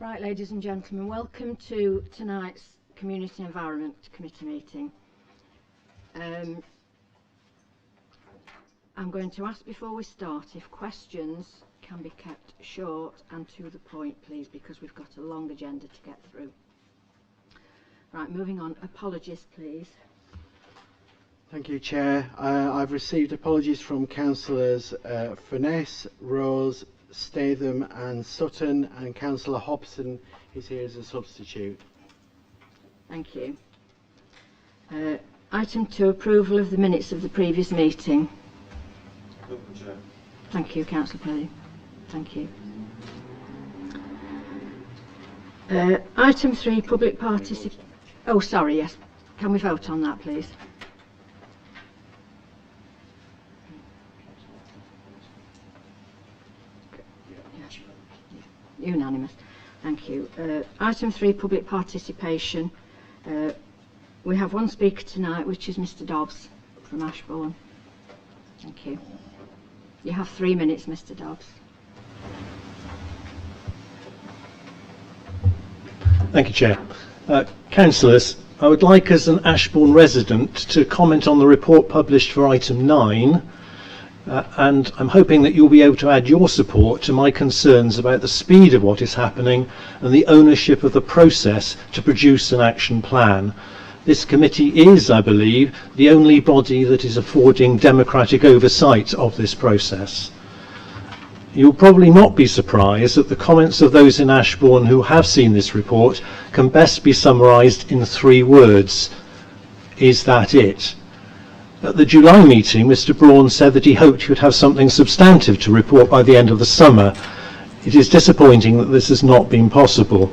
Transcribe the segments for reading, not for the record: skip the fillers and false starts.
Right, ladies and gentlemen, welcome to tonight's Community Environment Committee meeting. I'm going to ask before we start if questions can be kept short and to the point, please, because we've got a long agenda to get through. Right, moving on. Apologies, please. Thank you, Chair. I've received apologies from Councillors Furness, Rose, Statham and Sutton, and Councillor Hobson is here as a substitute. Thank you. Item 2, approval of the minutes of the previous meeting. Thank you, Councillor Pelly. Thank you. Item 3, public participation. Oh, sorry, yes. Can we vote on that, please? Unanimous. Thank you. Item 3, public participation. We have one speaker tonight, which is Mr. Dobbs from Ashbourne. Thank you. You have 3 minutes, Mr. Dobbs. Thank you, Chair. Councillors, I would like, as an Ashbourne resident, to comment on the report published for item 9. And I'm hoping that you'll be able to add your support to my concerns about the speed of what is happening and the ownership of the process to produce an action plan. This committee is, I believe, the only body that is affording democratic oversight of this process. You'll probably not be surprised that the comments of those in Ashbourne who have seen this report can best be summarised in 3 words. Is that it? At the July meeting, Mr. Braun said that he hoped he would have something substantive to report by the end of the summer. It is disappointing that this has not been possible.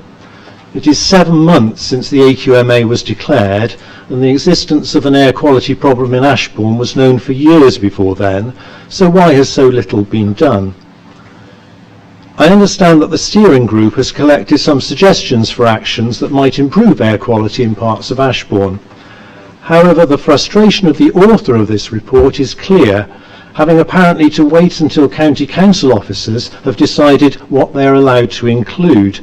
It is 7 months since the AQMA was declared, and the existence of an air quality problem in Ashbourne was known for years before then, so why has so little been done? I understand that the steering group has collected some suggestions for actions that might improve air quality in parts of Ashbourne. However, the frustration of the author of this report is clear, having apparently to wait until county council officers have decided what they are allowed to include.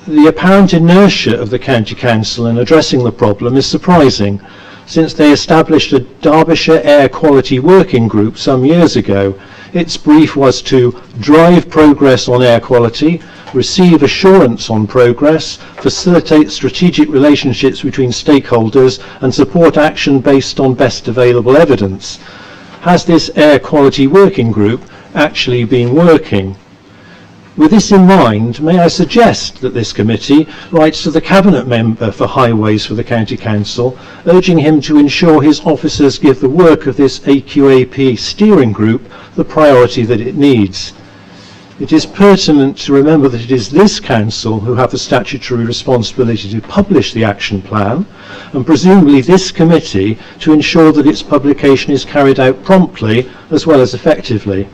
The apparent inertia of the county council in addressing the problem is surprising, since they established a Derbyshire Air Quality Working Group some years ago. Its brief was to drive progress on air quality, receive assurance on progress, facilitate strategic relationships between stakeholders, and support action based on best available evidence. Has this Air Quality Working Group actually been working? With this in mind, may I suggest that this committee writes to the Cabinet Member for Highways for the County Council, urging him to ensure his officers give the work of this AQAP steering group the priority that it needs. It is pertinent to remember that it is this council who have the statutory responsibility to publish the action plan, and presumably this committee to ensure that its publication is carried out promptly as well as effectively.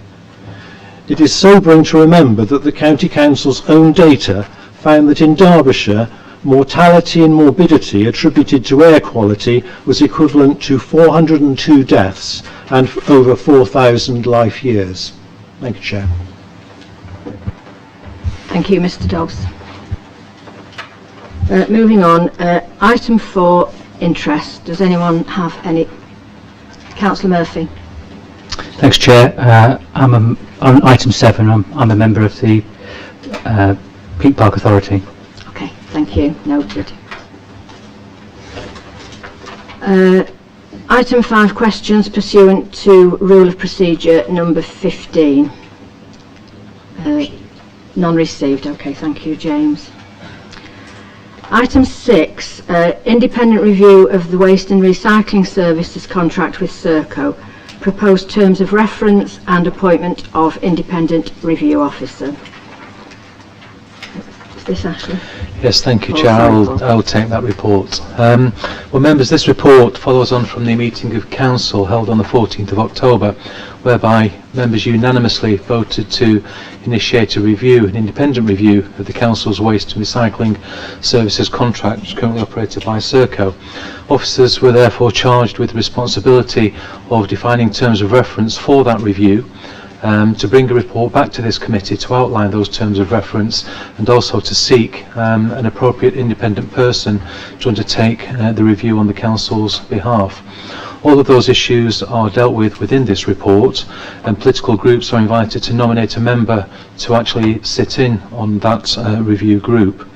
It is sobering to remember that the County Council's own data found that in Derbyshire, mortality and morbidity attributed to air quality was equivalent to 402 deaths and over 4,000 life years. Thank you, Chair. Thank you, Mr. Dobbs. Moving on, item 4, interest. Does anyone have any? Councillor Murphy. Thanks, Chair. On item 7, I'm a member of the Peak Park Authority. Okay, thank you. Noted. Item 5, questions pursuant to Rule of Procedure number 15. None received. Okay, thank you, James. Item 6, independent review of the Waste and Recycling Services contract with Serco. Proposed terms of reference and appointment of independent review officer. Is this Ashley? Yes, thank you, Chair. I'll take that report. Well, members, this report follows on from the meeting of Council held on the 14th of October, whereby members unanimously voted to initiate a review, an independent review of the Council's waste and recycling services contract currently operated by Serco. Officers were therefore charged with the responsibility of defining terms of reference for that review, to bring a report back to this committee to outline those terms of reference, and also to seek an appropriate independent person to undertake the review on the council's behalf. All of those issues are dealt with within this report, and political groups are invited to nominate a member to actually sit in on that review group.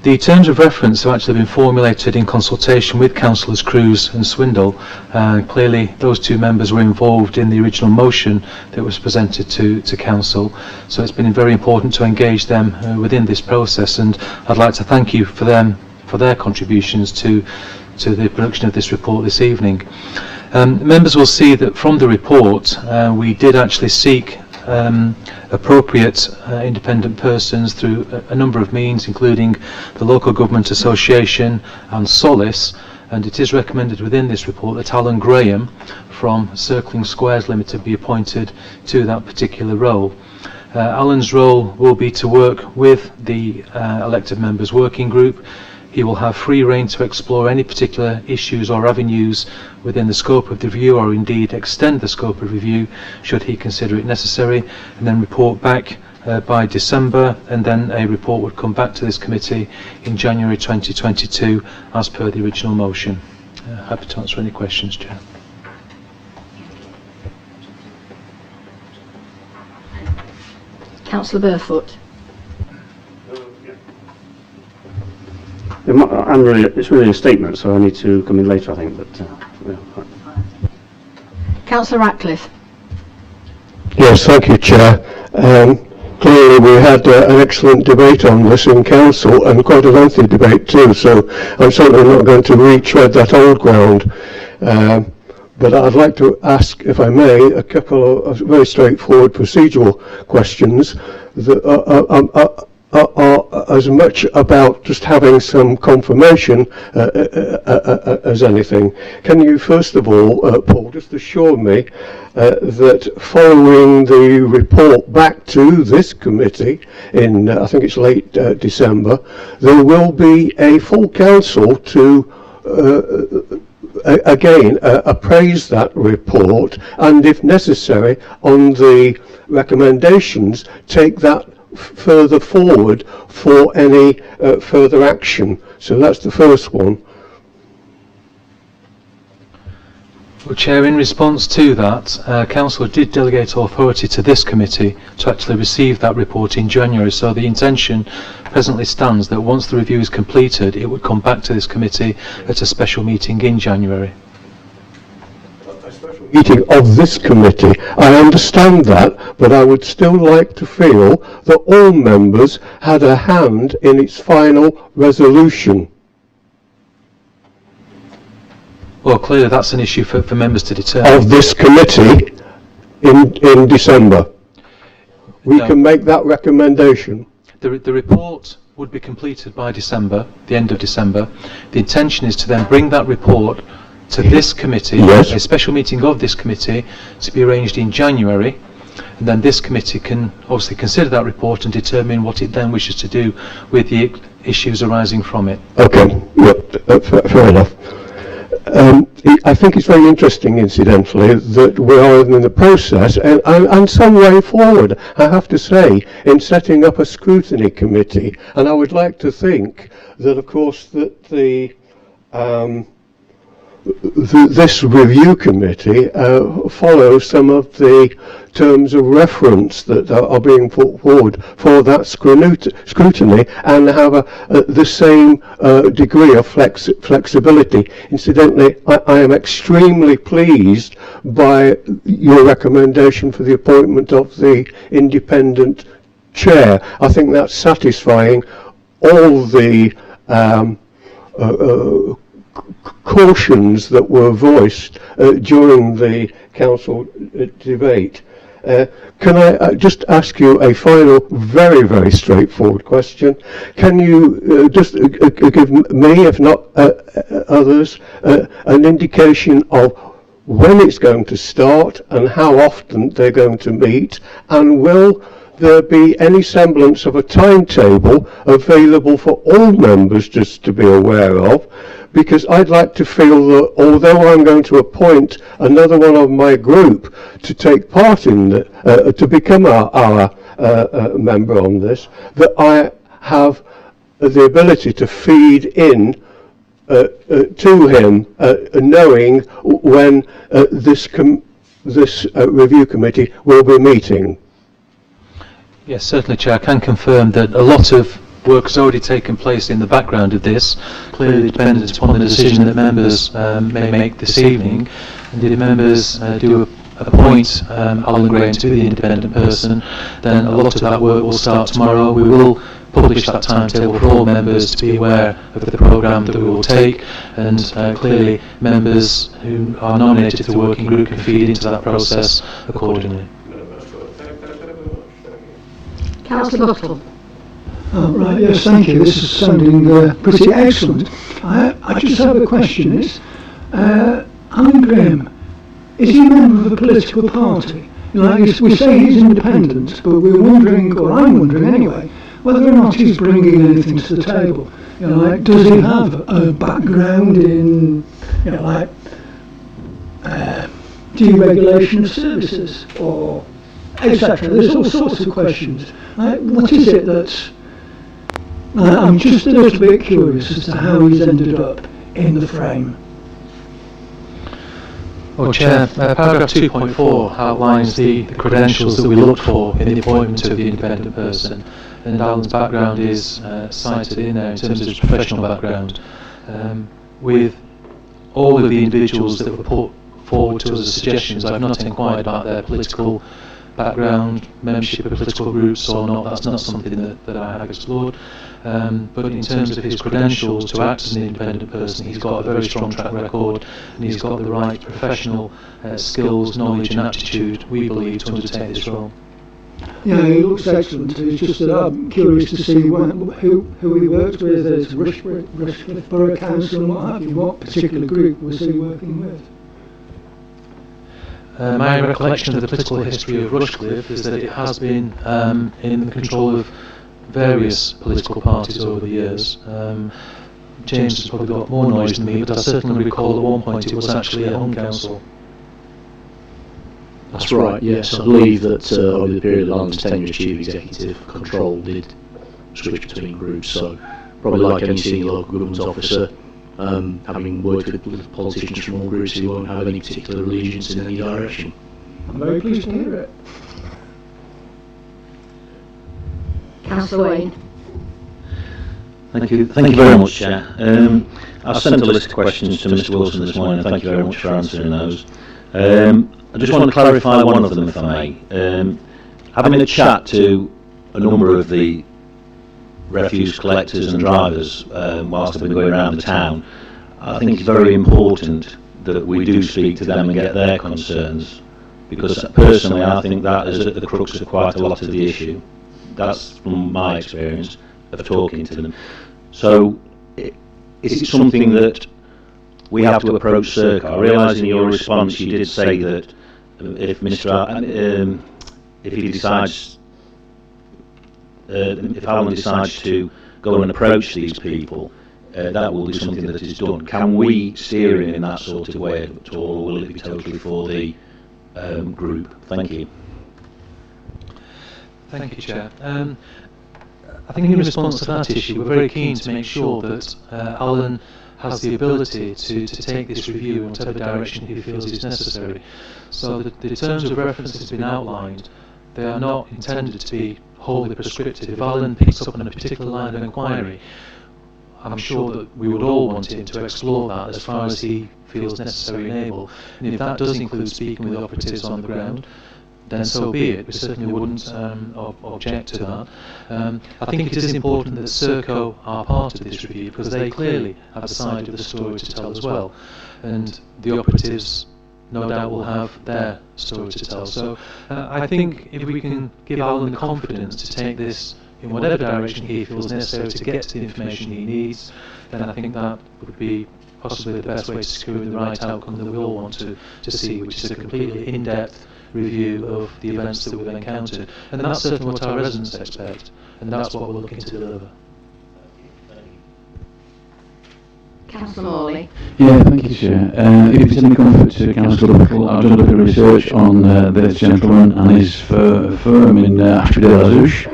The terms of reference have actually been formulated in consultation with Councillors Cruz and Swindle. Clearly those two members were involved in the original motion that was presented to Council, so it's been very important to engage them within this process, and I'd like to thank you for their contributions to the production of this report this evening. Members will see that from the report we did actually seek appropriate independent persons through a number of means, including the Local Government Association and Solace, and it is recommended within this report that Alan Graham from Circling Squares Limited be appointed to that particular role. Alan's role will be to work with the elected members working group. He will have free rein to explore any particular issues or avenues within the scope of the review, or indeed extend the scope of review should he consider it necessary, and then report back by December, and then a report would come back to this committee in January 2022 as per the original motion. Happy to answer any questions, Chair. Councillor Burfoot. It's really a statement, so I need to come in later, I think. But yeah. Councillor Ratcliffe. Yes, thank you, Chair. Clearly we had an excellent debate on this in Council, and quite a lengthy debate too, so I'm certainly not going to retread that old ground. But I'd like to ask, if I may, a couple of very straightforward procedural questions that are as much about just having some confirmation as anything. Can you first of all, Paul, just assure me that following the report back to this committee in, I think it's late December, there will be a full council to again appraise that report, and if necessary on the recommendations take that further forward for any further action. So that's the first one. Well, Chair, in response to that, Council did delegate authority to this committee to actually receive that report in January, so the intention presently stands that once the review is completed it would come back to this committee at a special meeting in January. Meeting of this committee. I understand that, but I would still like to feel that all members had a hand in its final resolution. Well, clearly that's an issue for members to determine. Of this committee in December. We No. can make that recommendation. The report would be completed by December, the end of December. The intention is to then bring that report to this committee, Yes. a special meeting of this committee to be arranged in January, and then this committee can obviously consider that report and determine what it then wishes to do with the issues arising from it. Okay, yep, fair enough. I think it's very interesting, incidentally, that we are in the process and some way forward, I have to say, in setting up a scrutiny committee. And I would like to think that, of course, that this review committee follows some of the terms of reference that are being put forward for that scrutiny, and have the same degree of flexibility. Incidentally, I am extremely pleased by your recommendation for the appointment of the independent chair. I think that's satisfying all the cautions that were voiced during the council debate. Can I just ask you a final, very, very straightforward question? Can you just give me, if not others, an indication of when it's going to start and how often they're going to meet, and will there be any semblance of a timetable available for all members just to be aware of, because I'd like to feel that although I'm going to appoint another one of my group to take part in to become our member on this, that I have the ability to feed in to him, knowing when this review committee will be meeting. Yes, certainly, Chair. I can confirm that a lot of work has already taken place in the background of this, clearly dependent upon the decision that members may make this evening. And if members do appoint Alan Graham to be the independent person, then a lot of that work will start tomorrow. We will publish that timetable for all members to be aware of the programme that we will take, and clearly members who are nominated to the working group can feed into that process accordingly. Councillor Buttle. Oh, right, yes, thank you. This is sounding pretty excellent. I just have a question. Alan Graham, is he a member of a political party? We say he's independent, but we're wondering, or I'm wondering anyway, whether or not he's bringing anything to the table. Does he have a background in, deregulation of services, or etc.? There's all sorts of questions. What is it that's... I'm just a little bit curious as to how he's ended up in the frame. Well, Chair, paragraph 2.4 outlines the credentials that we look for in the appointment of the independent person, and Alan's background is cited in there in terms of his professional background. With all of the individuals that were put forward to us as suggestions, I've not inquired about their political background, membership of political groups or not. That's not something that I have explored. But in terms of his credentials to act as an independent person, he's got a very strong track record, and he's got the right professional skills, knowledge and aptitude, we believe, to undertake this role. Yeah, he looks excellent. It's just that I'm curious to see who he worked with as Rushcliffe Borough Council and what have you. What particular group was he working with? My recollection of the political history of Rushcliffe is that it has been in the control of various political parties over the years. James has probably got more knowledge than me, but I certainly recall at one point it was actually a home council. That's right, yes. I believe that over the period of Alan's tenure as Chief Executive, control did switch between groups, so probably like any senior local government officer, having worked with politicians from all groups, he won't have any particular allegiance in any direction. I'm very pleased to hear it. Councillor Wayne. Thank you very much, Chair. I've sent a list of questions to Mr Wilson this morning, and thank you very much for answering those. I just want to clarify one of them, if I may. Having a chat to a number of the refuse collectors and drivers whilst I've been going around the town, I think it's very important that we do speak to them and get their concerns, because personally I think that is at the crux of quite a lot of the issue. That's from my experience of talking to them. So is it something that we have to approach Serco? I realise in your response you did say that if he decides, if Alan decides to go and approach these people, that will be something that is done. Can we steer him in that sort of way at all, or will it be totally for the group? Thank you. Thank you, Chair. I think in response to that issue, we're very keen to make sure that Alan has the ability to take this review in whatever direction he feels is necessary. So the terms of reference has been outlined. They are not intended to be wholly prescriptive. If Alan picks up on a particular line of inquiry, I'm sure that we would all want him to explore that as far as he feels necessary and able. And if that does include speaking with operatives on the ground, then so be it. We certainly wouldn't object to that. I think it is important that Serco are part of this review, because they clearly have a side of the story to tell as well, and the operatives no doubt will have their story to tell. So I think if we can give Alan the confidence to take this in whatever direction he feels necessary to get to the information he needs, then I think that would be possibly the best way to secure the right outcome that we all want to see, which is a completely in-depth review of the events that we've encountered. And that's certainly what our residents expect, and that's what we're looking to deliver. Councillor Morley. Yeah, thank you, Chair. If it's any comfort to Councillor Little, I've done a bit of research on this gentleman and his firm in Ashby-de-la-Zouch.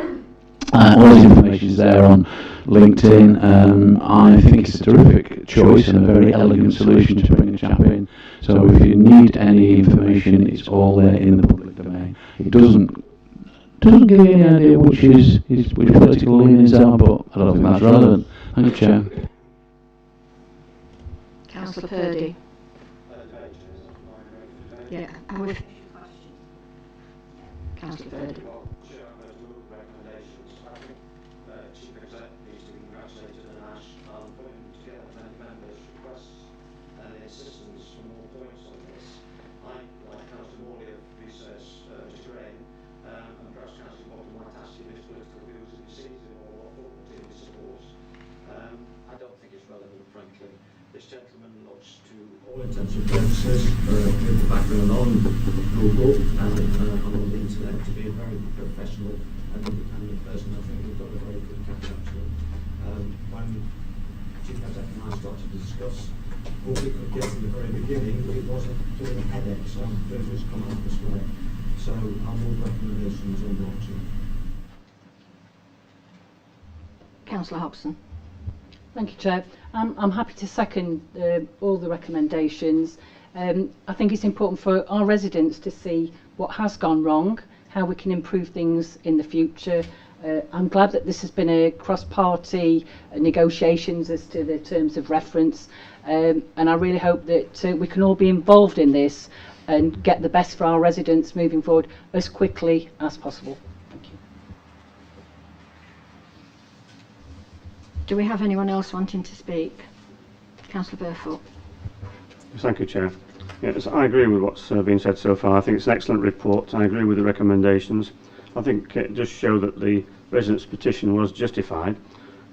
All his information is there on LinkedIn. I think it's a terrific choice and a very elegant solution to bring a chap in. So if you need any information, it's all there in the public domain. It doesn't give you any idea which political leanings are, but I don't think that's relevant. Thank you, Chair. Councillor Purdy. Yeah, and with Councillor Purdy. This gentleman looks to all intents and purposes with the background on Google and on the internet to be a very professional and independent person. I think we've got a very good catch up to him. When Chief Executive and I started to discuss what we could get from the very beginning, but it wasn't doing a headache, so I'm glad it's come out this way. So I'll move recommendations on block 2. Councillor Hobson. Thank you, Chair. I'm happy to second all the recommendations. I think it's important for our residents to see what has gone wrong, how we can improve things in the future. I'm glad that this has been a cross-party negotiations as to the terms of reference, and I really hope that we can all be involved in this and get the best for our residents moving forward as quickly as possible. Thank you. Do we have anyone else wanting to speak? Councillor Burford. Thank you, Chair. Yes, I agree with what's been said so far. I think it's an excellent report. I agree with the recommendations. I think it does show that the residents' petition was justified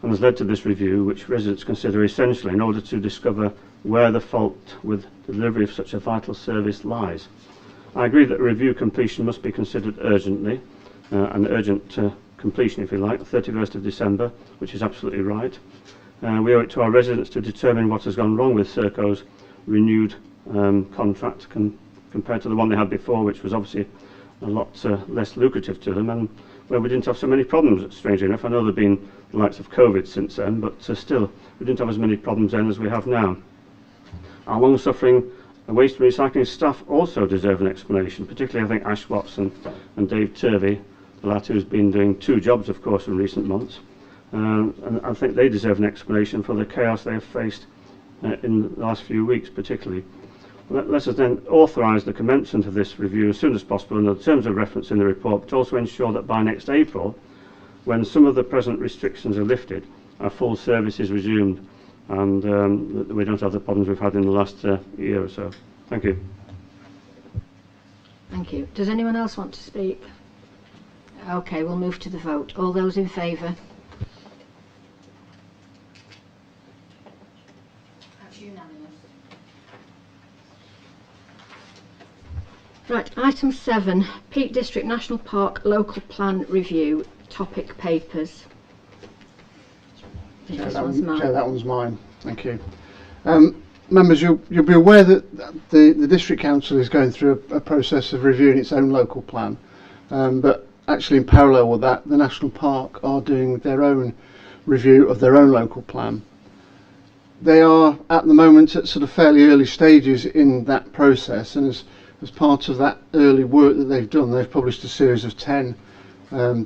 and has led to this review, which residents consider essential in order to discover where the fault with the delivery of such a vital service lies. I agree that review completion must be considered urgently, an urgent completion, if you like, the 31st of December, which is absolutely right. We owe it to our residents to determine what has gone wrong with Serco's renewed contract compared to the one they had before, which was obviously a lot less lucrative to them, and where we didn't have so many problems, strangely enough. I know there have been the likes of COVID since then, but still, we didn't have as many problems then as we have now. Our long-suffering waste and recycling staff also deserve an explanation, particularly, I think, Ash Watson and Dave Turvey, the latter who's been doing 2 jobs, of course, in recent months. And I think they deserve an explanation for the chaos they have faced in the last few weeks, particularly. Let us then authorise the commencement of this review as soon as possible under the terms of reference in the report, but also ensure that by next April, when some of the present restrictions are lifted, our full service is resumed, and that we don't have the problems we've had in the last year or so. Thank you. Thank you. Does anyone else want to speak? Okay, we'll move to the vote. All those in favour? That's unanimous. Right, item 7, Peak District National Park Local Plan Review, topic papers. Chair, that one's mine. Thank you. Members, you'll be aware that the District Council is going through a process of reviewing its own local plan, but actually in parallel with that, the National Park are doing their own review of their own local plan. They are at the moment at sort of fairly early stages in that process, and as part of that early work that they've done, they've published a series of 10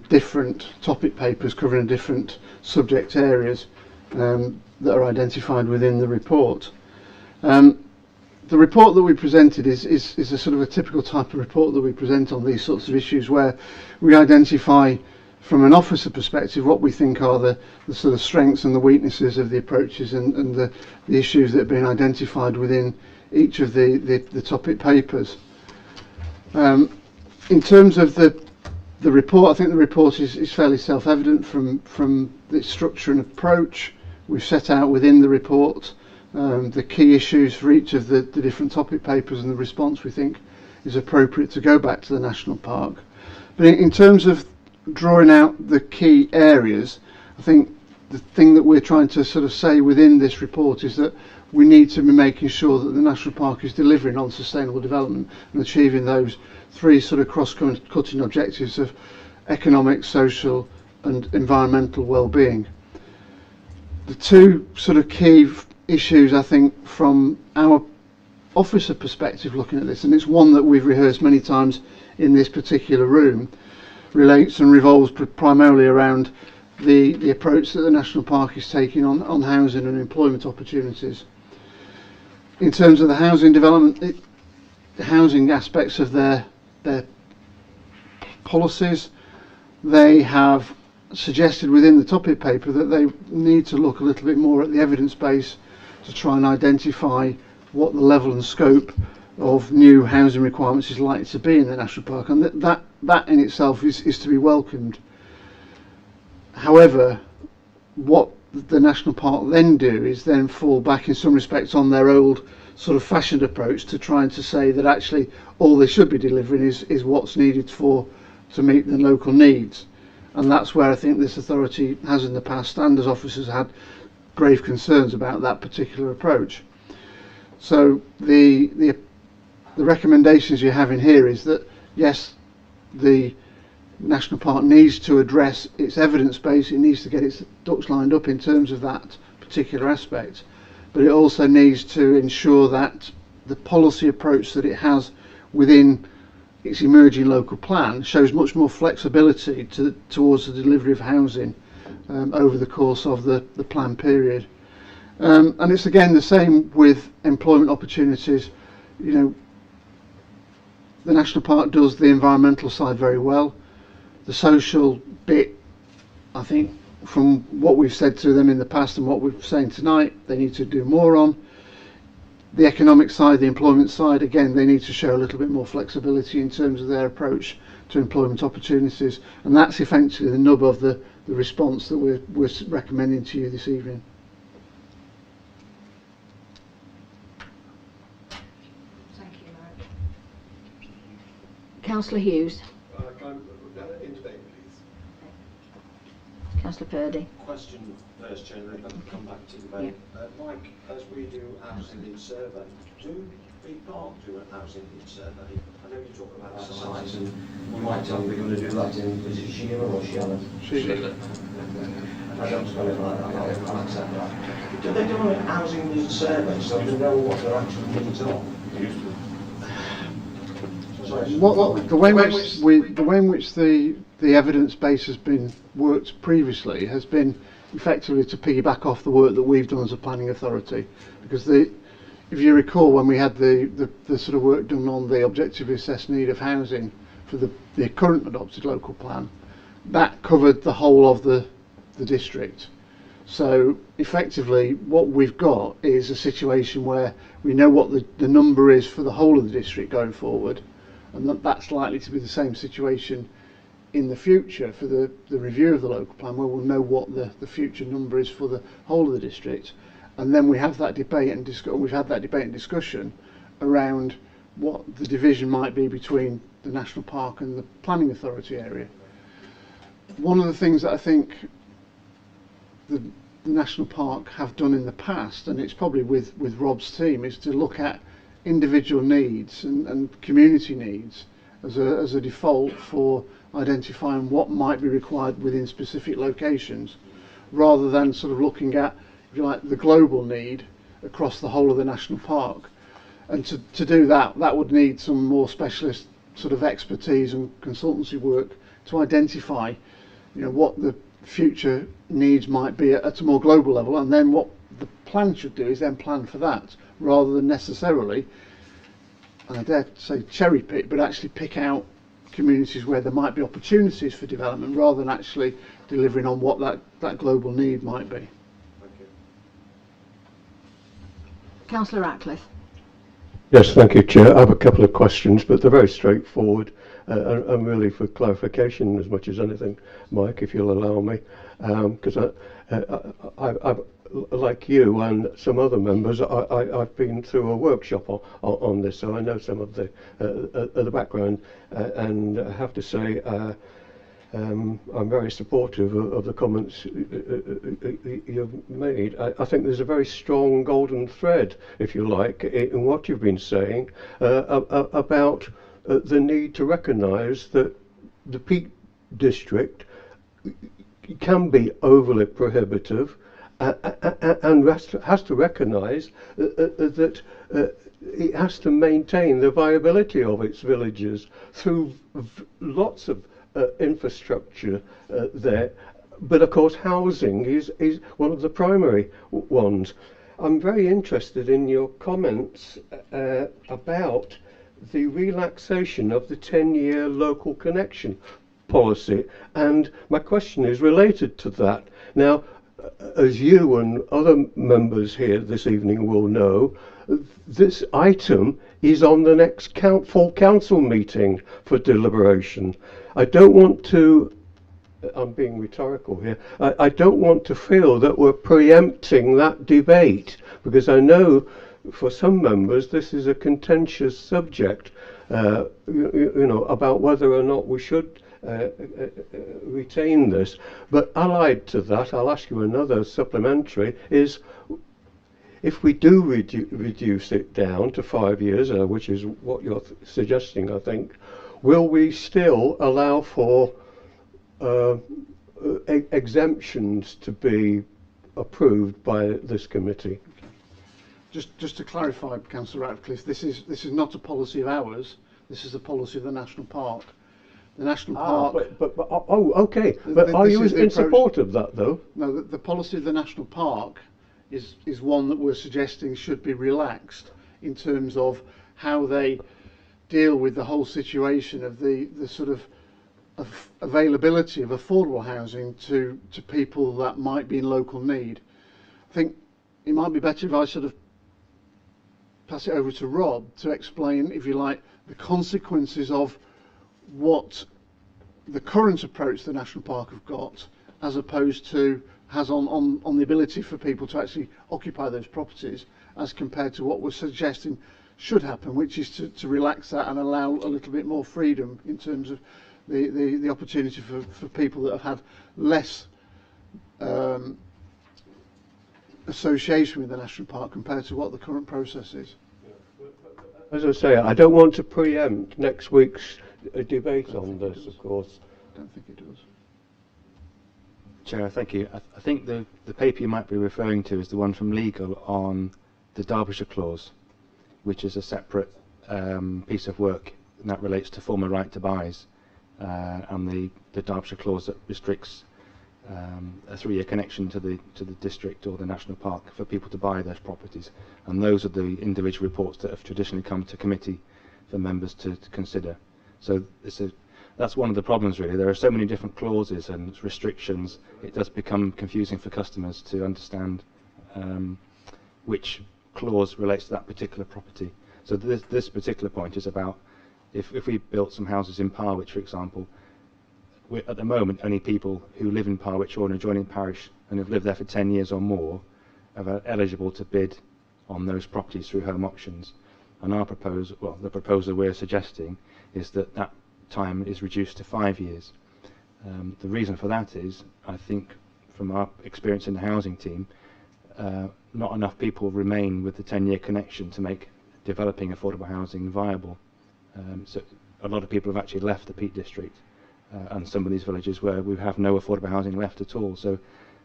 different topic papers covering different subject areas that are identified within the report. The report that we presented is a sort of a typical type of report that we present on these sorts of issues, where we identify from an officer perspective what we think are the sort of strengths and the weaknesses of the approaches and the issues that have been identified within each of the topic papers. In terms of the report, I think the report is fairly self-evident from its structure and approach. We've set out within the report the key issues for each of the different topic papers, and the response we think is appropriate to go back to the national park. But in terms of drawing out the key areas, I think the thing that we're trying to sort of say within this report is that we need to be making sure that the national park is delivering on sustainable development and achieving those three sort of cross-cutting objectives of economic, social and environmental well-being. The two sort of key issues, I think, from our officer perspective looking at this, and it's one that we've rehearsed many times in this particular room, relates and revolves primarily around the approach that the national park is taking on housing and employment opportunities. In terms of the housing development, the housing aspects of their policies, they have suggested within the topic paper that they need to look a little bit more at the evidence base to try and identify what the level and scope of new housing requirements is likely to be in the national park, and that in itself is to be welcomed. However, what the national park then do is then fall back in some respects on their old sort of fashioned approach to trying to say that actually all they should be delivering is what's needed to meet the local needs. And that's where I think this authority has in the past, and as officers, had grave concerns about that particular approach. So the recommendations you have in here is that yes, the national park needs to address its evidence base, it needs to get its ducks lined up in terms of that particular aspect, but it also needs to ensure that the policy approach that it has within its emerging local plan shows much more flexibility towards the delivery of housing over the course of the plan period. And it's again the same with employment opportunities. You know, the national park does the environmental side very well. The social bit, I think, from what we've said to them in the past and what we're saying tonight, they need to do more on. The economic side, the employment side, again, they need to show a little bit more flexibility in terms of their approach to employment opportunities, and that's essentially the nub of the response that we're recommending to you this evening. Thank you, Mark. Councillor Hughes. Councillor Purdy. Question first, Chair, then come back to debate. Like, as we do housing needs survey, do Peak Park do a housing needs survey? I know you talk about that size, and you might tell me we're going to do that in, is it Sheila or Sheila? Sheila. I don't spell it like that, I'll accept that. Do they do a housing needs survey so they know what their actual needs are? The way in which the evidence base has been worked previously has been effectively to piggyback off the work that we've done as a planning authority, because if you recall, when we had the sort of work done on the objectively assessed need of housing for the current adopted local plan, that covered the whole of the district. So effectively what we've got is a situation where we know what the number is for the whole of the district going forward, and that's likely to be the same situation in the future for the review of the local plan, where we'll know what the future number is for the whole of the district, and then we have that debate and we've had that debate and discussion around what the division might be between the national park and the planning authority area. One of the things that I think the national park have done in the past, and it's probably with Rob's team, is to look at individual needs and community needs as a default for identifying what might be required within specific locations, rather than sort of looking at, if you like, the global need across the whole of the national park. And to do that would need some more specialist sort of expertise and consultancy work to identify, you know, what the future needs might be at a more global level, and then what the plan should do is then plan for that, rather than necessarily, and I dare say cherry pick, but actually pick out communities where there might be opportunities for development, rather than actually delivering on what that global need might be. Thank you. Councillor Ratcliffe. Yes, thank you, Chair. I have a couple of questions, but they're very straightforward and really for clarification as much as anything, Mike, if you'll allow me. Because I, like you and some other members, I've been through a workshop on this, so I know some of the background, and I have to say I'm very supportive of the comments you've made. I think there's a very strong golden thread, if you like, in what you've been saying about the need to recognise that the Peak District can be overly prohibitive and has to recognise that it has to maintain the viability of its villages through lots of infrastructure there, but of course housing is one of the primary ones. I'm very interested in your comments about the relaxation of the 10-year local connection policy, and my question is related to that. Now, as you and other members here this evening will know, this item is on the next full council meeting for deliberation. I don't want to, I'm being rhetorical here, I don't want to feel that we're preempting that debate, because I know for some members this is a contentious subject, you know, about whether or not we should retain this. But allied to that, I'll ask you another supplementary, is if we do reduce it down to 5 years, which is what you're suggesting, I think, will we still allow for exemptions to be approved by this committee? Just to clarify, Councillor Ratcliffe, this is not a policy of ours. This is a policy of the National Park. The National Park. But oh, okay. But are you in support of that, though? No, the policy of the National Park is one that we're suggesting should be relaxed in terms of how they deal with the whole situation of the sort of availability of affordable housing to people that might be in local need. I think it might be better if I sort of pass it over to Rob to explain, if you like, the consequences of what the current approach the National Park have got, as opposed to has on the ability for people to actually occupy those properties, as compared to what we're suggesting should happen, which is to relax that and allow a little bit more freedom in terms of the opportunity for people that have had less association with the National Park compared to what the current process is. As I say, I don't want to preempt next week's debate on this, of course. I don't think it does. Chair, thank you. I think the paper you might be referring to is the one from Legal on the Derbyshire Clause, which is a separate piece of work, and that relates to former right to buys, and the Derbyshire Clause that restricts a 3-year connection to the district or the national park for people to buy those properties. And those are the individual reports that have traditionally come to committee for members to consider. So that's one of the problems, really. There are so many different clauses and restrictions, it does become confusing for customers to understand which clause relates to that particular property. So this particular point is about if we built some houses in Parwich, for example, at the moment only people who live in Parwich or an adjoining parish and have lived there for 10 years or more are eligible to bid on those properties through home auctions. And our proposal, well, the proposal we're suggesting is that that time is reduced to 5 years. The reason for that is, I think, from our experience in the housing team, not enough people remain with the 10-year connection to make developing affordable housing viable. So a lot of people have actually left the Peak District and some of these villages where we have no affordable housing left at all. So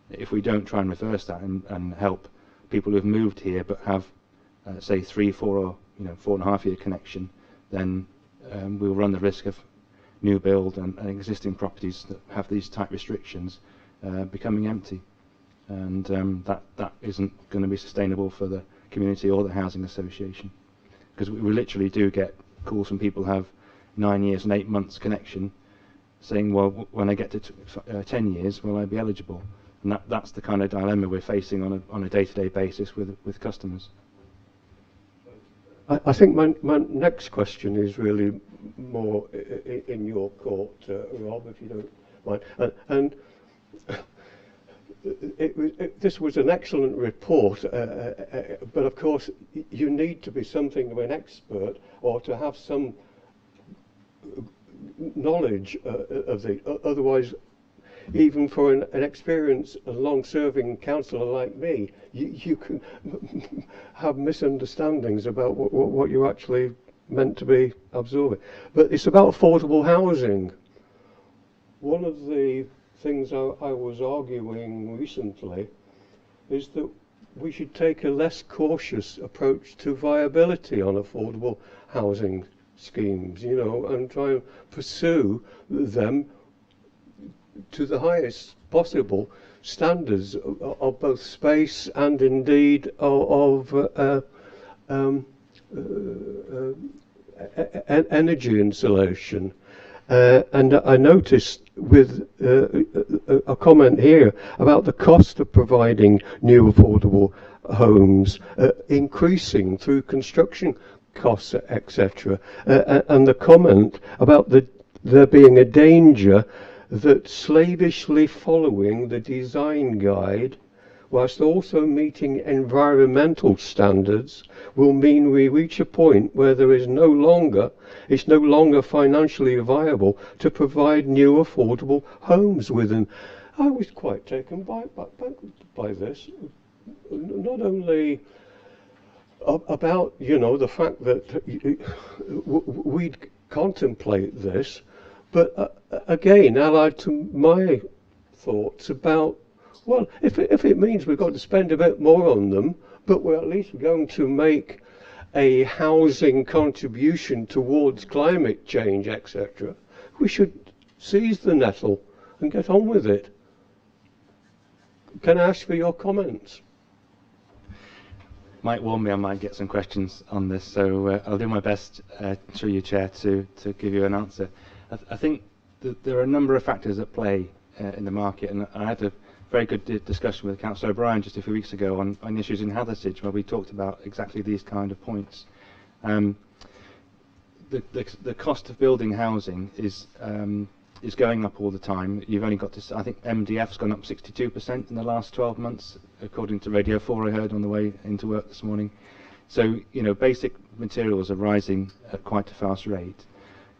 if we don't try and reverse that and help people who have moved here but have, say, 3, 4 or 4.5 year connection, then we'll run the risk of new build and existing properties that have these tight restrictions becoming empty. And that isn't going to be sustainable for the community or the housing association, because we literally do get calls from people who have 9 years and 8 months connection saying, well, when I get to 10 years, will I be eligible? And that's the kind of dilemma we're facing on a day-to-day basis with customers. I think my next question is really more in your court, Rob, if you don't mind. This was an excellent report, but of course you need to be something of an expert or to have some knowledge of the. Otherwise, even for an experienced and long-serving councillor like me, you can have misunderstandings about what you actually meant to be absorbing. But it's about affordable housing. One of the things I was arguing recently is that we should take a less cautious approach to viability on affordable housing schemes, you know, and try and pursue them to the highest possible standards of both space and indeed of energy insulation. And I noticed with a comment here about the cost of providing new affordable homes increasing through construction costs, etc. And the comment about there being a danger that slavishly following the design guide whilst also meeting environmental standards will mean we reach a point where it's no longer financially viable to provide new affordable homes within. I was quite taken by this, not only about, you know, the fact that we'd contemplate this, but again, allied to my thoughts about, well, if it means we've got to spend a bit more on them, but we're at least going to make a housing contribution towards climate change, etc., we should seize the nettle and get on with it. Can I ask for your comments? Might warn me I might get some questions on this, so I'll do my best through you, Chair, to give you an answer. I think that there are a number of factors at play in the market, and I had a very good discussion with Councillor O'Brien just a few weeks ago on issues in Hathersage, where we talked about exactly these kind of points. The cost of building housing is going up all the time. You've only got to, I think MDF's gone up 62% in the last 12 months, according to Radio 4 I heard on the way into work this morning. So, you know, basic materials are rising at quite a fast rate.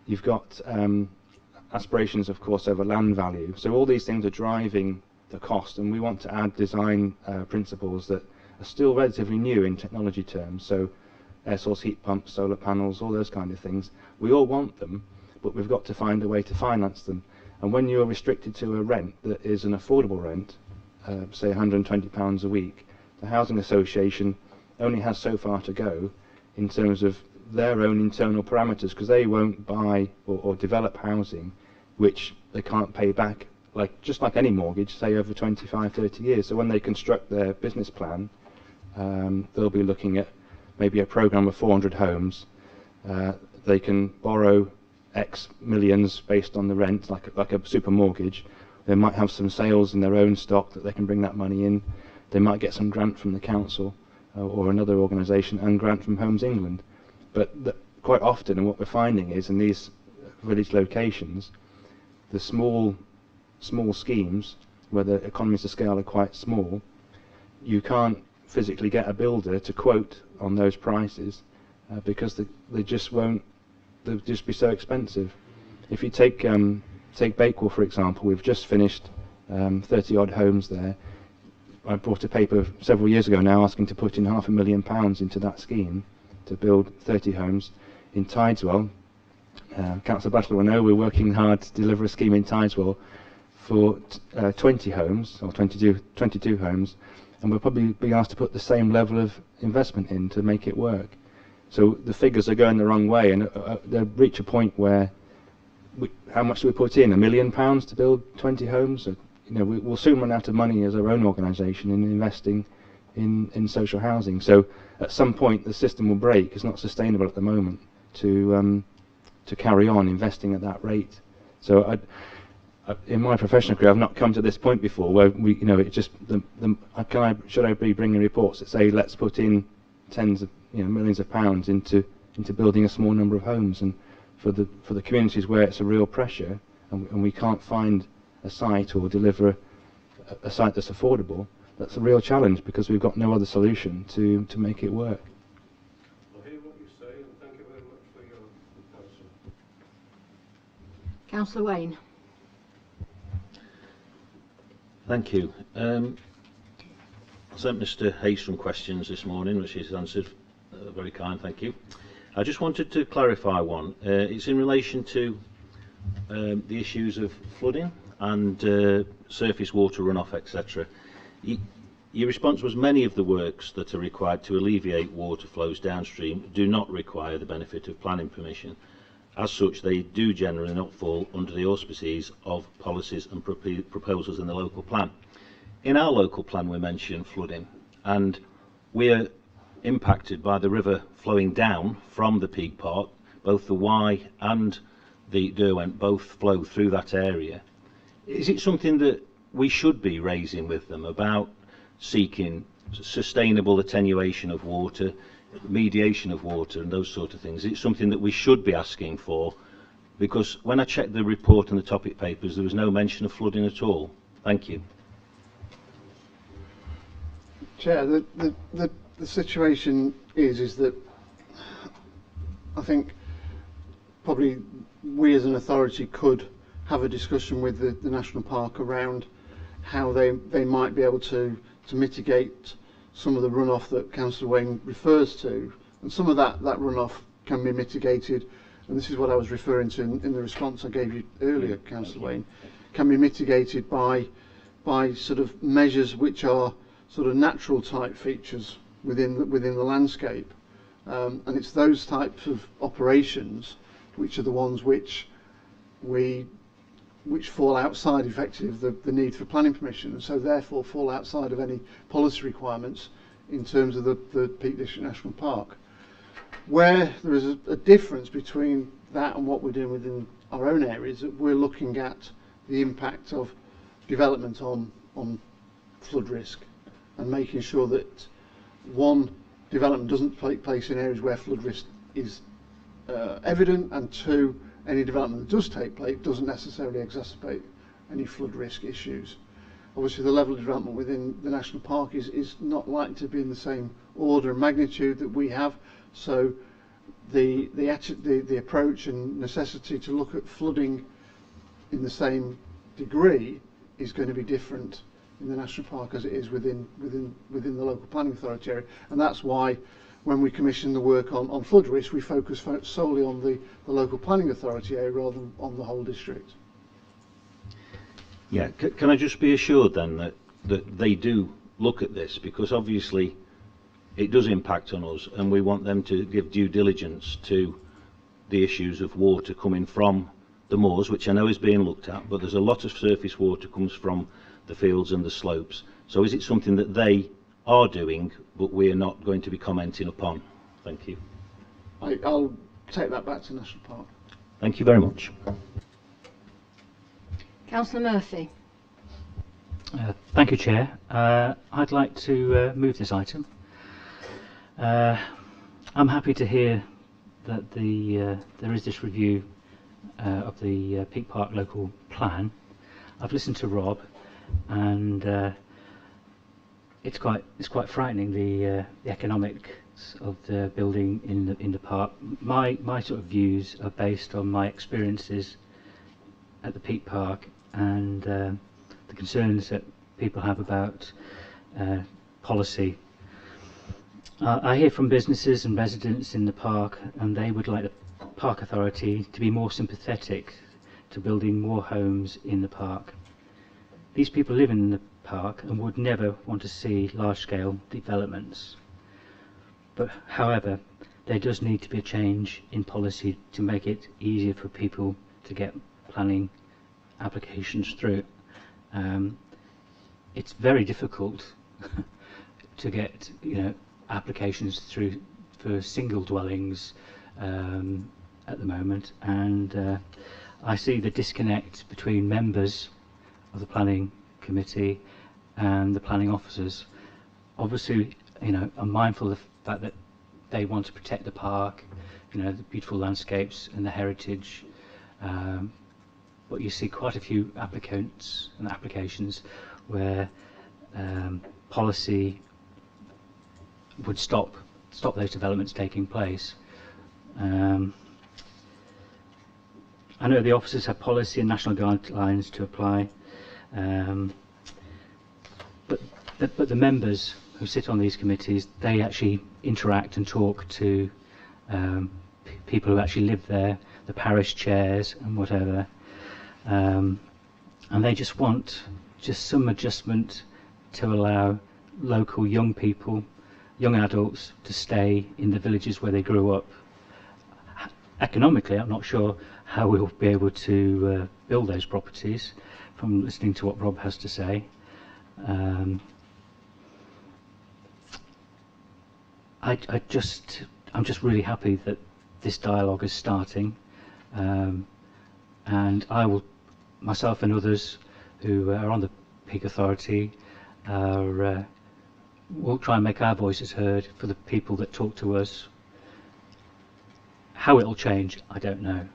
You've got aspirations, of course, over land value. So all these things are driving the cost, and we want to add design principles that are still relatively new in technology terms. So air source heat pumps, solar panels, all those kind of things. We all want them, but we've got to find a way to finance them. And when you're restricted to a rent that is an affordable rent, say £120 a week, the Housing Association only has so far to go in terms of their own internal parameters, because they won't buy or develop housing which they can't pay back, just like any mortgage, say over 25-30 years. So when they construct their business plan, they'll be looking at maybe a programme of 400 homes. They can borrow X millions based on the rent, like a super mortgage. They might have some sales in their own stock that they can bring that money in. They might get some grant from the council or another organisation, and grant from Homes England. But quite often, and what we're finding is in these village locations, the small schemes where the economies of scale are quite small, you can't physically get a builder to quote on those prices because they just won't. They'll just be so expensive. If you take Bakewell, for example, we've just finished 30 odd homes there. I brought a paper several years ago now asking to put in £500,000 into that scheme to build 30 homes in Tideswell. Councillor Batchelor will know we're working hard to deliver a scheme in Tideswell for 20 homes, or 22 homes, and we'll probably be asked to put the same level of investment in to make it work. So the figures are going the wrong way, and they'll reach a point where how much do we put in? £1 million to build 20 homes? We'll soon run out of money as our own organisation in investing in social housing. So at some point the system will break. It's not sustainable at the moment to carry on investing at that rate. So in my professional career, I've not come to this point before where should I be bringing reports that say let's put in tens of millions of pounds into building a small number of homes, and for the communities where it's a real pressure and we can't find a site or deliver a site that's affordable, that's a real challenge because we've got no other solution to make it work. I hear what you say, and thank you very much for your answer. Councillor Wayne. Thank you. I sent Mr Hayes some questions this morning, which he's answered. Very kind, thank you. I just wanted to clarify one. It's in relation to the issues of flooding and surface water runoff, etc. Your response was many of the works that are required to alleviate water flows downstream do not require the benefit of planning permission. As such, they do generally not fall under the auspices of policies and proposals in the local plan. In our local plan we mention flooding, and we are impacted by the river flowing down from the Peak Park. Both the Wye and the Derwent both flow through that area. Is it something that we should be raising with them about seeking sustainable attenuation of water, mediation of water and those sort of things? It's something that we should be asking for, because when I checked the report and the topic papers there was no mention of flooding at all. Thank you. Chair, the situation is that I think probably we as an authority could have a discussion with the National Park around how they might be able to mitigate some of the runoff that Councillor Wayne refers to, and some of that runoff can be mitigated, and this is what I was referring to in the response I gave you earlier, Councillor Wayne, can be mitigated by sort of measures which are sort of natural type features within the landscape, and it's those types of operations which are the ones which fall outside effectively the need for planning permission, and so therefore fall outside of any policy requirements in terms of the Peak District National Park. Where there is a difference between that and what we're doing within our own areas, that we're looking at the impact of development on flood risk and making sure that one, development doesn't take place in areas where flood risk is evident, and two, any development that does take place doesn't necessarily exacerbate any flood risk issues. Obviously the level of development within the National Park is not likely to be in the same order and magnitude that we have, so the approach and necessity to look at flooding in the same degree is going to be different in the National Park as it is within the local planning authority area, and that's why when we commission the work on flood risk we focus solely on the local planning authority area rather than on the whole district. Yeah, can I just be assured then that they do look at this, because obviously it does impact on us and we want them to give due diligence to the issues of water coming from the moors, which I know is being looked at, but there's a lot of surface water comes from the fields and the slopes. So is it something that they are doing but we are not going to be commenting upon? Thank you. I'll take that back to National Park. Thank you very much. Councillor Murphy. Thank you, Chair. I'd like to move this item. I'm happy to hear that there is this review of the Peak Park local plan. I've listened to Rob, and it's quite frightening, the economics of the building in the park. My sort of views are based on my experiences at the Peak Park and the concerns that people have about policy. I hear from businesses and residents in the park, and they would like the Park Authority to be more sympathetic to building more homes in the park. These people live in the park and would never want to see large-scale developments. But however, there does need to be a change in policy to make it easier for people to get planning applications through. It's very difficult to get applications through for single dwellings at the moment, and I see the disconnect between members of the planning committee and the planning officers. Obviously, I'm mindful of the fact that they want to protect the park, you know, the beautiful landscapes and the heritage. But you see quite a few applicants and applications where policy would stop those developments taking place. I know the officers have policy and national guidelines to apply, but the members who sit on these committees, they actually interact and talk to people who actually live there, the parish chairs and whatever, and they just want some adjustment to allow local young people, young adults, to stay in the villages where they grew up. Economically, I'm not sure how we'll be able to build those properties, from listening to what Rob has to say. I'm just really happy that this dialogue is starting, and I will, myself and others who are on the Peak Authority, we'll try and make our voices heard for the people that talk to us. How it'll change, I don't know,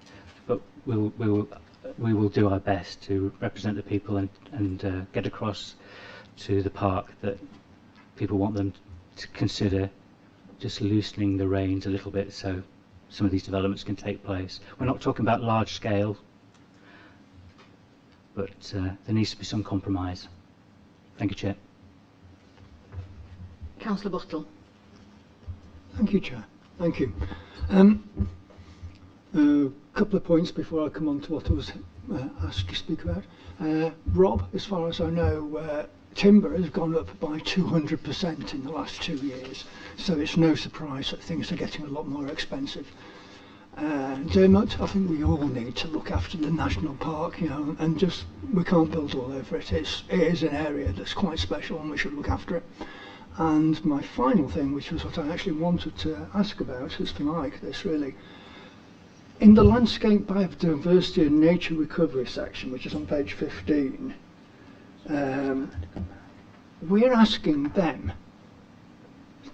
but we will do our best to represent the people and get across to the park that people want them to consider just loosening the reins a little bit so some of these developments can take place. We're not talking about large scale, but there needs to be some compromise. Thank you, Chair. Councillor Buttle. Thank you, Chair. Thank you. A couple of points before I come on to what I was asked to speak about. Rob, as far as I know, timber has gone up by 200% in the last 2 years, so it's no surprise that things are getting a lot more expensive. Dermot, I think we all need to look after the national park, you know, and just, we can't build all over it. It is an area that's quite special and we should look after it. And my final thing, which was what I actually wanted to ask about, is for Mike, this really. In the Landscape Biodiversity and Nature Recovery section, which is on page 15, we're asking them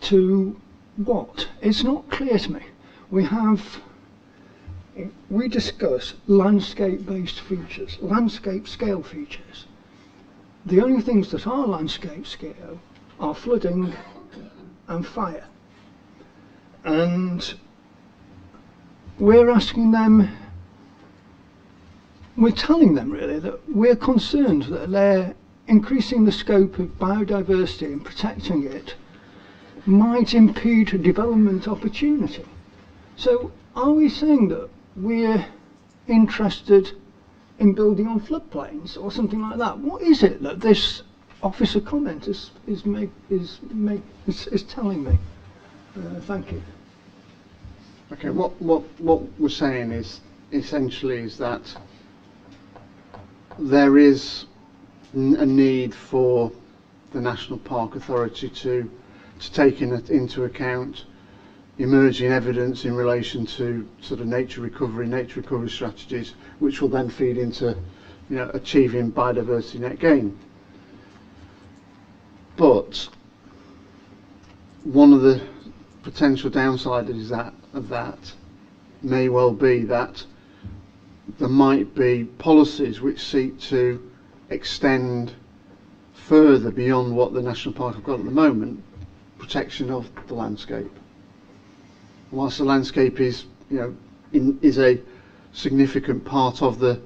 to what? It's not clear to me. We discuss landscape-based features, landscape scale features. The only things that are landscape scale are flooding and fire. And we're asking them, we're telling them really that we're concerned that they're increasing the scope of biodiversity and protecting it might impede development opportunity. So are we saying that we're interested in building on floodplains or something like that? What is it that this officer comment is telling me? Thank you. Okay, what we're saying is essentially is that there is a need for the National Park Authority to take into account emerging evidence in relation to sort of nature recovery strategies, which will then feed into, you know, achieving biodiversity net gain. But one of the potential downsides of that may well be that there might be policies which seek to extend further beyond what the National Park have got at the moment, protection of the landscape. Whilst the landscape is, you know, is a significant part of the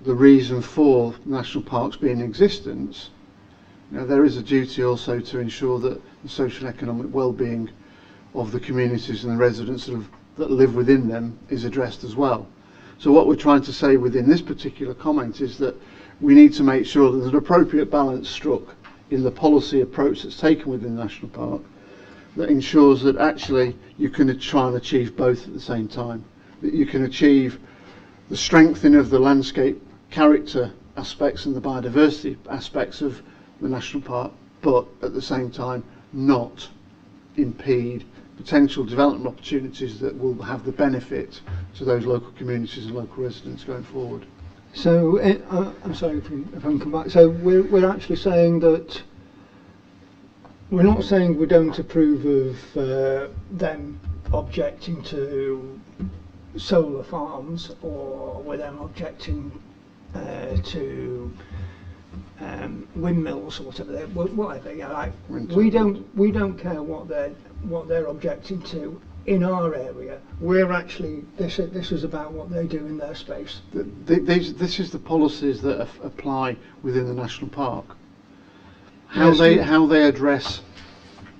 reason for national parks being in existence, you know, there is a duty also to ensure that the social and economic well-being of the communities and the residents that live within them is addressed as well. So what we're trying to say within this particular comment is that we need to make sure that there's an appropriate balance struck in the policy approach that's taken within the national park that ensures that actually you can try and achieve both at the same time. That you can achieve the strengthening of the landscape character aspects and the biodiversity aspects of the national park, but at the same time not impede potential development opportunities that will have the benefit to those local communities and local residents going forward. So I'm sorry if I can come back. So we're actually saying that we're not saying we don't approve of them objecting to solar farms, or with them objecting to windmills or whatever. Yeah, like we don't care what they're objecting to in our area. We're actually this is about what they do in their space. This is the policies that apply within the national park. How they address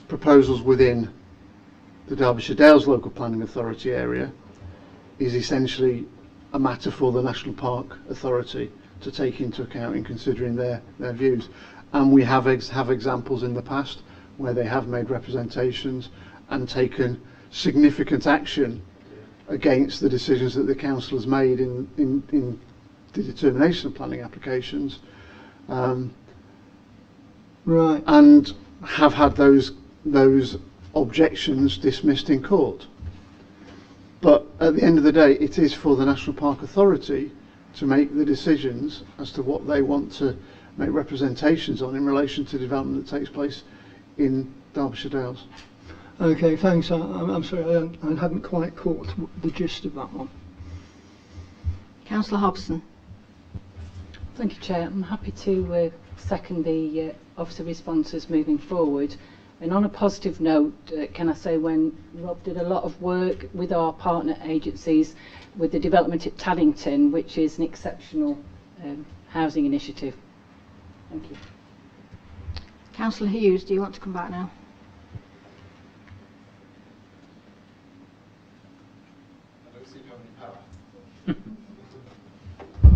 proposals within the Derbyshire Dales Local Planning Authority area is essentially a matter for the National Park Authority to take into account in considering their views. And we have examples in the past where they have made representations and taken significant action against the decisions that the council has made in the determination of planning applications, right, and have had those objections dismissed in court. But at the end of the day, it is for the National Park Authority to make the decisions as to what they want to make representations on in relation to development that takes place in Derbyshire Dales. Okay, thanks. I'm sorry, I hadn't quite caught the gist of that one. Councillor Hobson. Thank you, Chair. I'm happy to second the officer responses moving forward. And on a positive note, can I say, when Rob did a lot of work with our partner agencies with the development at Taddington, which is an exceptional housing initiative. Thank you. Councillor Hughes, do you want to come back now?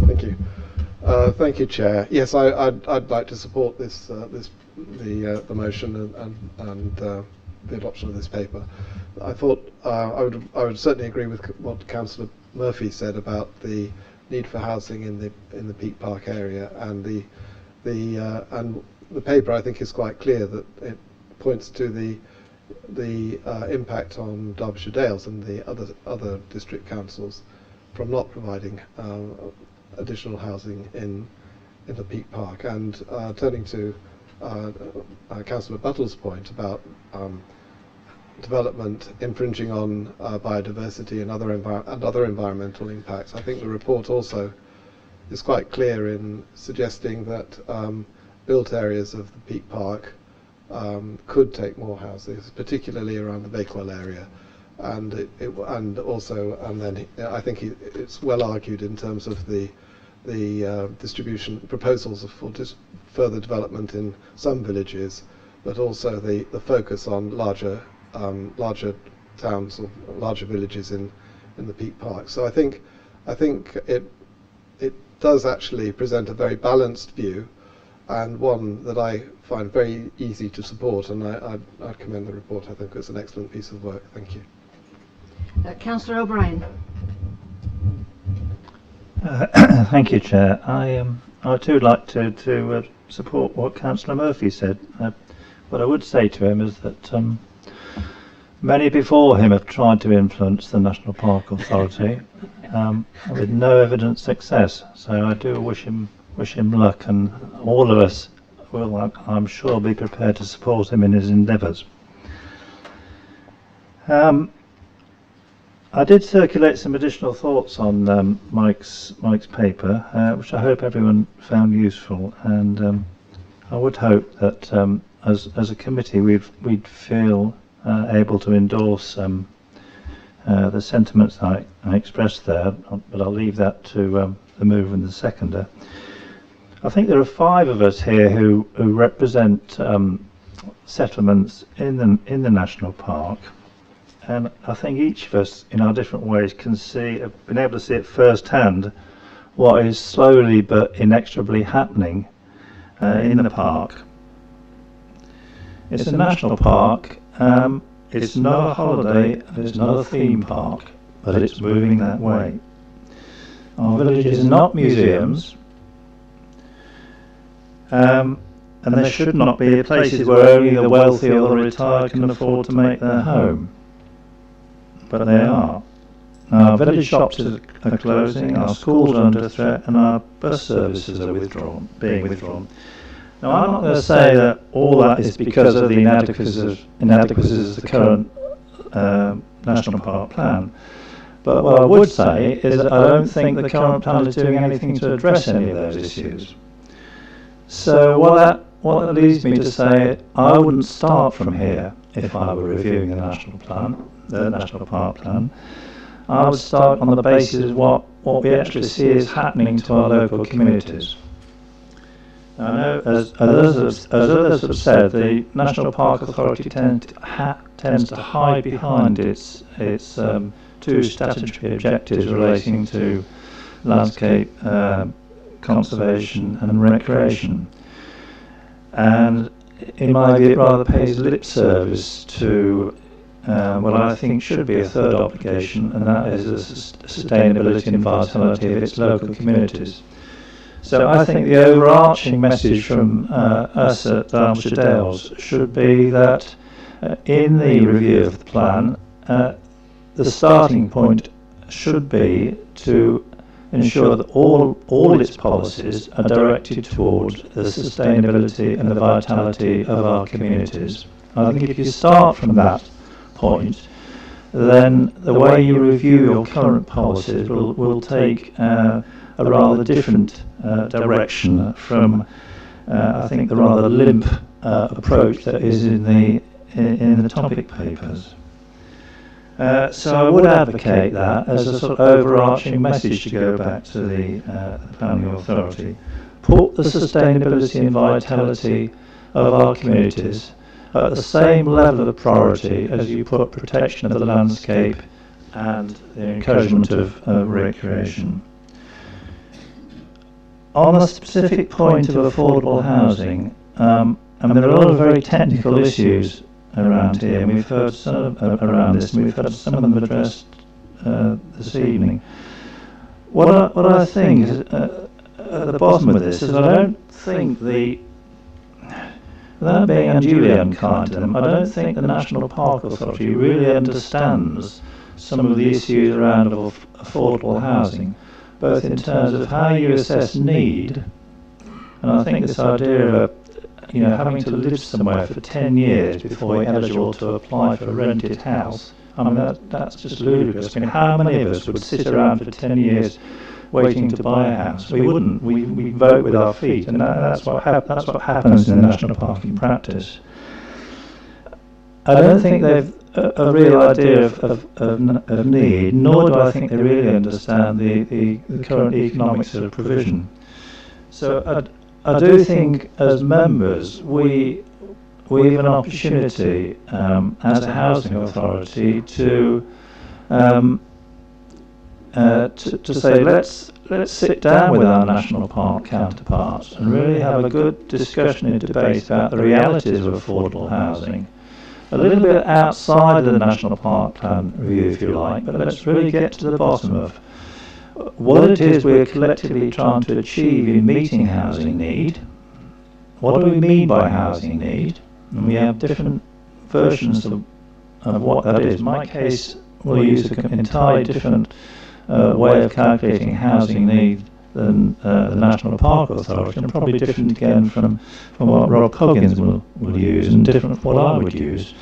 Thank you. Thank you, Chair. Yes, I'd like to support the motion and the adoption of this paper. I thought I would certainly agree with what Councillor Murphy said about the need for housing in the Peak Park area, and the paper, I think, is quite clear that it points to the impact on Derbyshire Dales and the other district councils from not providing additional housing in the Peak Park. And turning to Councillor Buttle's point about development infringing on biodiversity and other environmental impacts, I think the report also is quite clear in suggesting that built areas of the Peak Park could take more houses, particularly around the Bakewell area. And then I think it's well argued in terms of the distribution proposals for further development in some villages, but also the focus on larger towns or larger villages in the Peak Park. So I think it does actually present a very balanced view, and one that I find very easy to support, and I commend the report. I think it's an excellent piece of work. Thank you. Councillor O'Brien. Thank you, Chair. I too would like to support what Councillor Murphy said. What I would say to him is that many before him have tried to influence the National Park Authority with no evident success. So I do wish him luck, and all of us will, I'm sure, be prepared to support him in his endeavours. I did circulate some additional thoughts on Mike's paper, which I hope everyone found useful, and I would hope that as a committee we'd feel able to endorse the sentiments I expressed there, but I'll leave that to the mover and the seconder. I think there are 5 of us here who represent settlements in the national park. And I think each of us, in our different ways, have been able to see at first hand what is slowly but inexorably happening in the park. It's a national park, it's not a holiday, it's not a theme park, but it's moving that way. Our villages are not museums, and there should not be places where only the wealthy or the retired can afford to make their home. But they are. Our village shops are closing, our schools are under threat, and our bus services are being withdrawn. Now, I'm not going to say that all that is because of the inadequacies of the current National Park Plan, but what I would say is that I don't think the current plan is doing anything to address any of those issues. So what that leads me to say, I wouldn't start from here if I were reviewing the National Park Plan. I would start on the basis of what we actually see is happening to our local communities. Now, I know, as others have said, the National Park Authority tends to hide behind its two statutory objectives relating to landscape conservation and recreation. And in my view, it rather pays lip service to what I think should be a third obligation, and that is the sustainability and vitality of its local communities. So I think the overarching message from us at Derbyshire Dales should be that in the review of the plan, the starting point should be to ensure that all its policies are directed towards the sustainability and the vitality of our communities. I think if you start from that point, then the way you review your current policies will take a rather different direction from, I think, the rather limp approach that is in the topic papers. So I would advocate that as a sort of overarching message to go back to the planning authority. Put the sustainability and vitality of our communities at the same level of priority as you put protection of the landscape and the encouragement of recreation. On the specific point of affordable housing, and there are a lot of very technical issues around here, and we've heard some around this, and we've had some of them addressed this evening. What I think is at the bottom of this is I don't think without being unduly unkind to them, I don't think the National Park Authority really understands some of the issues around affordable housing, both in terms of how you assess need, and I think this idea of having to live somewhere for 10 years before you're eligible to apply for a rented house. I mean, that's just ludicrous. I mean, how many of us would sit around for 10 years waiting to buy a house? We wouldn't. We vote with our feet, and that's what happens in the national parking practice. I don't think they've a real idea of need, nor do I think they really understand the current economics of provision. So I do think, as members, we have an opportunity as a housing authority to say let's sit down with our national park counterparts and really have a good discussion and debate about the realities of affordable housing, a little bit outside of the national park plan review, if you like, but let's really get to the bottom of what it is we're collectively trying to achieve in meeting housing need. What do we mean by housing need? And we have different versions of what that is. In my case, we'll use an entirely different way of calculating housing need than the National Park Authority, and probably different again from what Rob Coggins will use, and different from what I would use.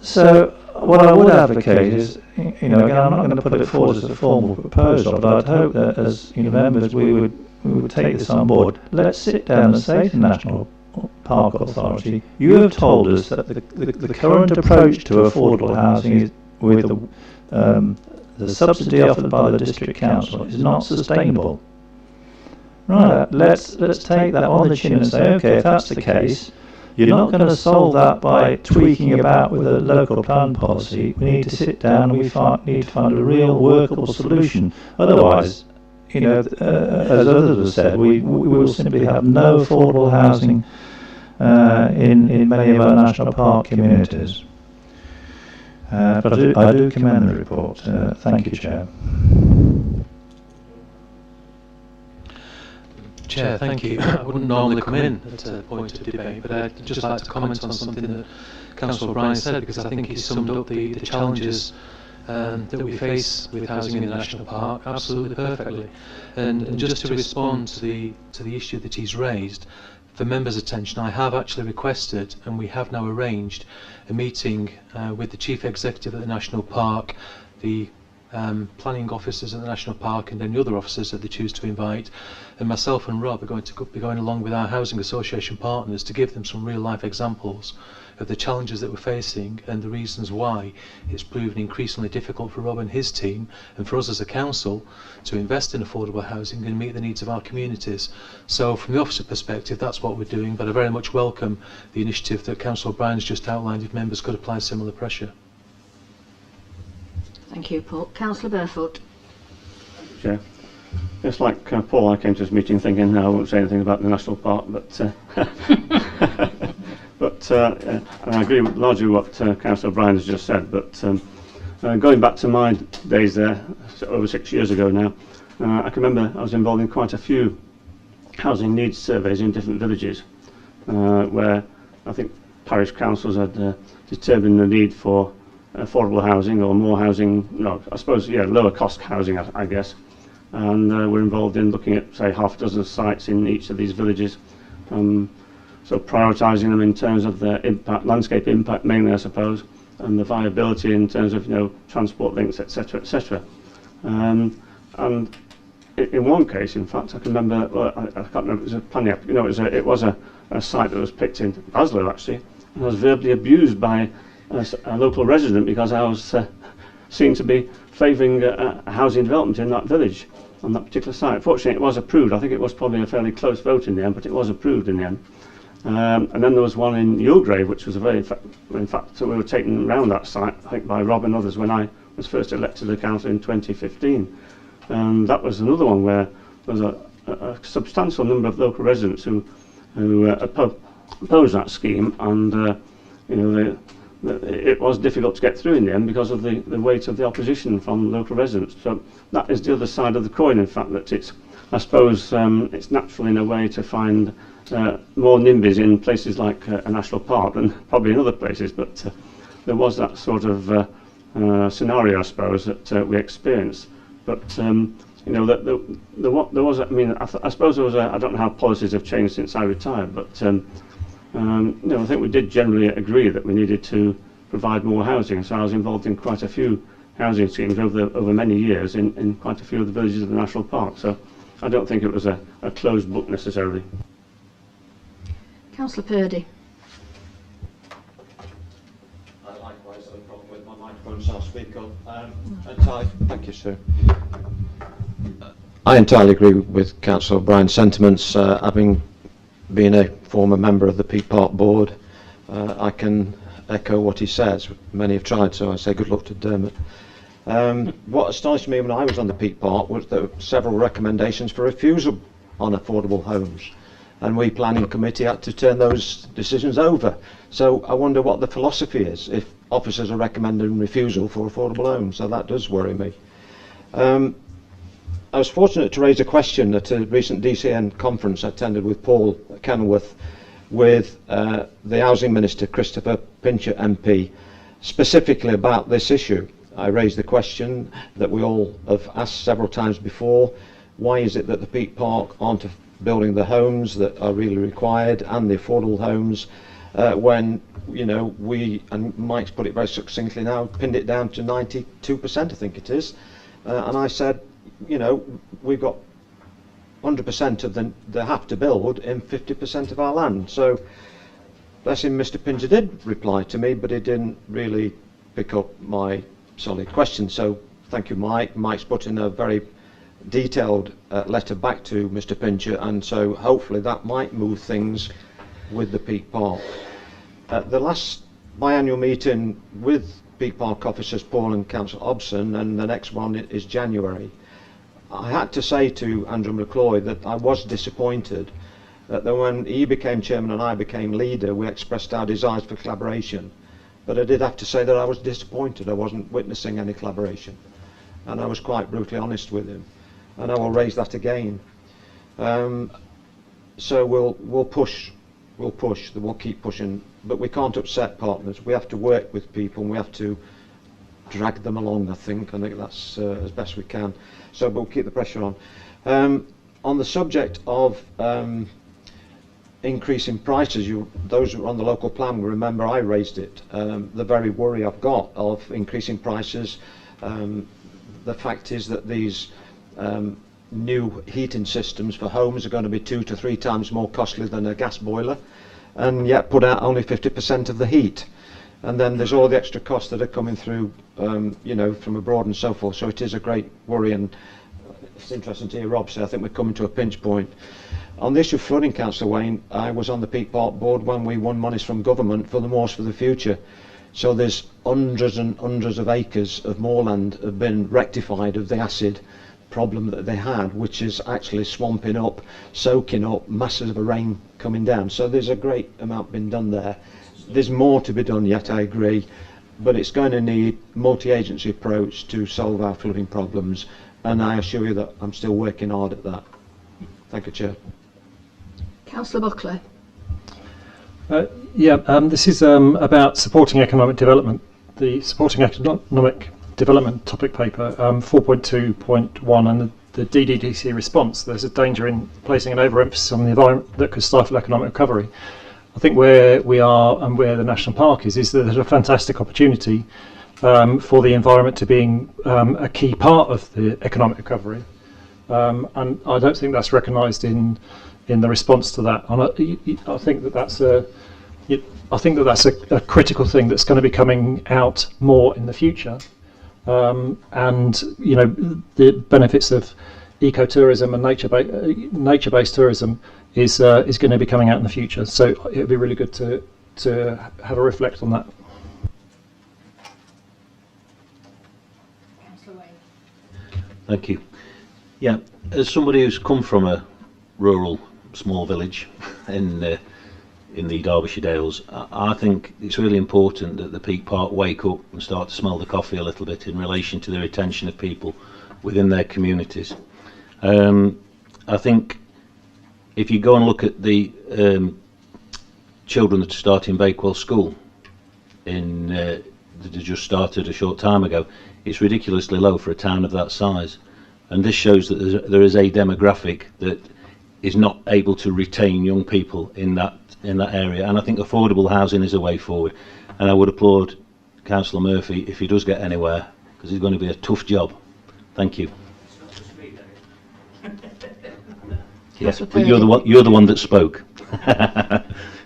So what I would advocate is, again, I'm not going to put it forward as a formal proposal, but I'd hope that as members we would take this on board. Let's sit down and say to the National Park Authority, you have told us that the current approach to affordable housing is with the subsidy offered by the District Council is not sustainable. Right, let's take that on the chin and say, okay, if that's the case, you're not going to solve that by tweaking about with a local plan policy. We need to sit down and we need to find a real workable solution. Otherwise, as others have said, we will simply have no affordable housing in many of our national park communities. But I do commend the report. Thank you, Chair. Chair, thank you. I wouldn't normally come in at a point of debate, but I'd just like to comment on something that Councillor O'Brien said, because I think he summed up the challenges that we face with housing in the national park absolutely perfectly. And just to respond to the issue that he's raised, for members' attention, I have actually requested, and we have now arranged, a meeting with the Chief Executive at the National Park, the planning officers at the National Park, and any other officers that they choose to invite, and myself and Rob are going to be going along with our housing association partners to give them some real life examples of the challenges that we're facing and the reasons why it's proven increasingly difficult for Rob and his team and for us as a council to invest in affordable housing and meet the needs of our communities. So from the officer perspective, that's what we're doing, but I very much welcome the initiative that Councillor O'Brien's just outlined if members could apply similar pressure. Thank you, Paul. Councillor Burfoot. Chair. Just like Paul, I came to this meeting thinking I won't say anything about the national park, but and I agree with largely what Councillor O'Brien has just said. But going back to my days there, over 6 years ago now, I can remember I was involved in quite a few housing needs surveys in different villages, where I think parish councils had determined the need for affordable housing or more housing, no, I suppose, yeah, lower cost housing, I guess. And we're involved in looking at, say, half a dozen sites in each of these villages. So prioritising them in terms of their impact, landscape impact mainly, I suppose, and the viability in terms of, transport links, etc., etc. And in one case, in fact, I can remember, well, I can't remember, it was a planning, it was a site that was picked in Baslow, actually, and I was verbally abused by a local resident because I was seen to be favouring a housing development in that village on that particular site. Fortunately, it was approved. I think it was probably a fairly close vote in the end, but it was approved in the end. And then there was one in Yulgrave, which was in fact, so we were taken around that site, I think, by Rob and others when I was first elected to the council in 2015. And that was another one where there was a substantial number of local residents who opposed that scheme, and it was difficult to get through in the end because of the weight of the opposition from local residents. So that is the other side of the coin, in fact, that it's, I suppose, it's natural in a way to find more NIMBYs in places like a national park than probably in other places, but there was that sort of scenario, I suppose, that we experienced. But there was, I mean, I suppose there was I don't know how policies have changed since I retired, but I think we did generally agree that we needed to provide more housing. So I was involved in quite a few housing schemes over many years in quite a few of the villages of the national park. So I don't think it was a closed book necessarily. Councillor Purdy. I likewise have a problem with my microphone, so I'll speak up. Thank you, sir. I entirely agree with Councillor O'Brien's sentiments. Having been a former member of the Peak Park Board, I can echo what he says. Many have tried, so I say good luck to Dermot. What astonished me when I was on the Peak Park was there were several recommendations for refusal on affordable homes, and we planning committee had to turn those decisions over. So I wonder what the philosophy is if officers are recommending refusal for affordable homes. So that does worry me. I was fortunate to raise a question at a recent DCN conference I attended with Paul Kenilworth with the Housing Minister, Christopher Pincher MP, specifically about this issue. I raised the question that we all have asked several times before: why is it that the Peak Park aren't building the homes that are really required and the affordable homes when we, and Mike's put it very succinctly now, pinned it down to 92%, I think it is, and I said, we've got 100% of the have to build in 50% of our land. So bless him, Mr. Pincher did reply to me, but he didn't really pick up my solid question. So thank you, Mike. Mike's put in a very detailed letter back to Mr. Pincher, and so hopefully that might move things with the Peak Park. The last biannual meeting with Peak Park officers, Paul and Councillor Hobson, and the next one is January, I had to say to Andrew McCloy that I was disappointed that when he became chairman and I became leader, we expressed our desires for collaboration. But I did have to say that I was disappointed. I wasn't witnessing any collaboration, and I was quite brutally honest with him. And I will raise that again. So we'll push, we'll keep pushing, but we can't upset partners. We have to work with people, and we have to drag them along. I think that's as best we can. So we'll keep the pressure on. On the subject of increasing prices, those who are on the local plan will remember I raised it. The very worry I've got of increasing prices. The fact is that these new heating systems for homes are going to be 2 to 3 times more costly than a gas boiler, and yet put out only 50% of the heat. And then there's all the extra costs that are coming through, from abroad and so forth. So it is a great worry, and it's interesting to hear Rob say I think we're coming to a pinch point. On the issue of flooding, Councillor Wayne, I was on the Peak Park board when we won monies from government for the Moors for the Future. So there's hundreds and hundreds of acres of moorland have been rectified of the acid problem that they had, which is actually swamping up, soaking up, masses of rain coming down. So there's a great amount been done there. There's more to be done yet, I agree, but it's going to need multi-agency approach to solve our flooding problems, and I assure you that I'm still working hard at that. Thank you, Chair. Councillor Buckley. This is about supporting economic development. The supporting economic development topic paper, 4.2.1, and the DDDC response. There's a danger in placing an overemphasis on the environment that could stifle economic recovery. I think where we are and where the national park is that there's a fantastic opportunity for the environment to being a key part of the economic recovery, and I don't think that's recognised in the response to that. And I think that's a critical thing that's going to be coming out more in the future. And the benefits of ecotourism and nature-based tourism is going to be coming out in the future. So it would be really good to have a reflect on that. Thank you. Yeah, as somebody who's come from a rural small village in the Derbyshire Dales, I think it's really important that the Peak Park wake up and start to smell the coffee a little bit in relation to the retention of people within their communities. I think if you go and look at the children that are starting Bakewell School that just started a short time ago, it's ridiculously low for a town of that size, and this shows that there is a demographic that is not able to retain young people in that area, and I think affordable housing is a way forward. And I would applaud Councillor Murphy if he does get anywhere, because it's going to be a tough job. Thank you. Yes, but you're the one that spoke.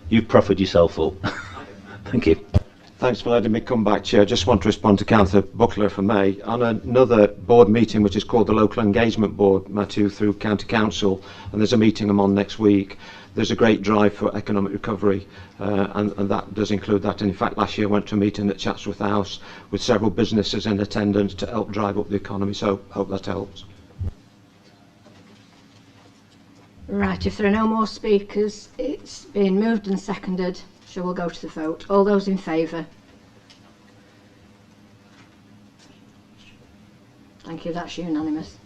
You've proffered yourself up. Thank you. Thanks for letting me come back, Chair. I just want to respond to Councillor Buckler, if I may. On another board meeting, which is called the Local Engagement Board, Matthew, through County Council, and there's a meeting I'm on next week, there's a great drive for economic recovery, and that does include that. And in fact, last year I went to a meeting at Chatsworth House with several businesses in attendance to help drive up the economy, so hope that helps. Right, if there are no more speakers, it's been moved and seconded, so we'll go to the vote. All those in favour? Thank you, that's unanimous.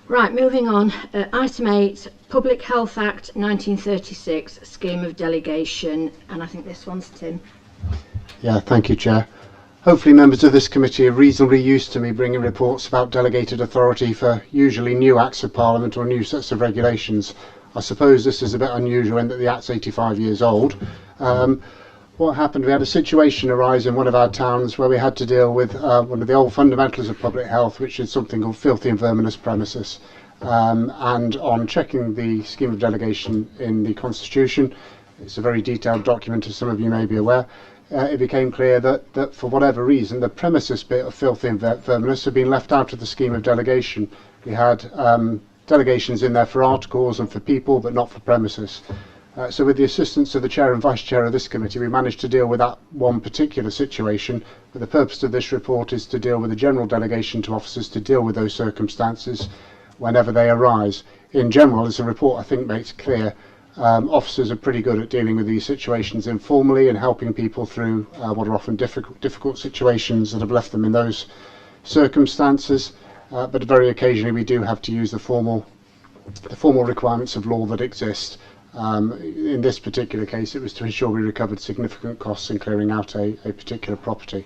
Right, moving on. Item 8, Public Health Act 1936, Scheme of Delegation, and I think this one's Tim. Yeah, thank you, Chair. Hopefully members of this committee are reasonably used to me bringing reports about delegated authority for usually new Acts of Parliament or new sets of regulations. I suppose this is a bit unusual in that the Act's 85 years old. What happened, we had a situation arise in one of our towns where we had to deal with one of the old fundamentals of public health, which is something called filthy and verminous premises. And on checking the scheme of delegation in the Constitution, it's a very detailed document, as some of you may be aware, it became clear that for whatever reason the premises bit of filthy and verminous had been left out of the scheme of delegation. We had delegations in there for articles and for people, but not for premises. So with the assistance of the Chair and Vice Chair of this committee, we managed to deal with that one particular situation, but the purpose of this report is to deal with a general delegation to officers to deal with those circumstances whenever they arise. In general, as the report I think makes clear, officers are pretty good at dealing with these situations informally and helping people through what are often difficult situations that have left them in those circumstances, but very occasionally we do have to use the formal requirements of law that exist. In this particular case, it was to ensure we recovered significant costs in clearing out a particular property.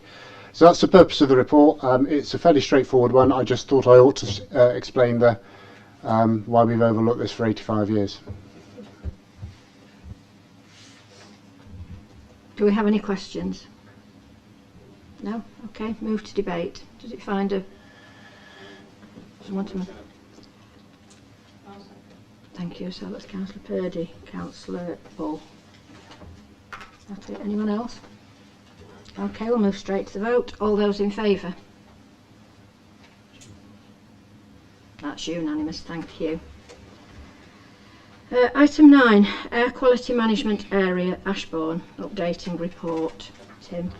So that's the purpose of the report. It's a fairly straightforward one. I just thought I ought to explain why we've overlooked this for 85 years. Do we have any questions? No? Okay, move to debate. Does it find a... Someone to... Thank you. So that's Councillor Purdy, Councillor Bull. That's it. Anyone else? Okay, we'll move straight to the vote. All those in favour? That's unanimous, thank you. Item 9, Air Quality Management Area, Ashbourne, updating report. Tim.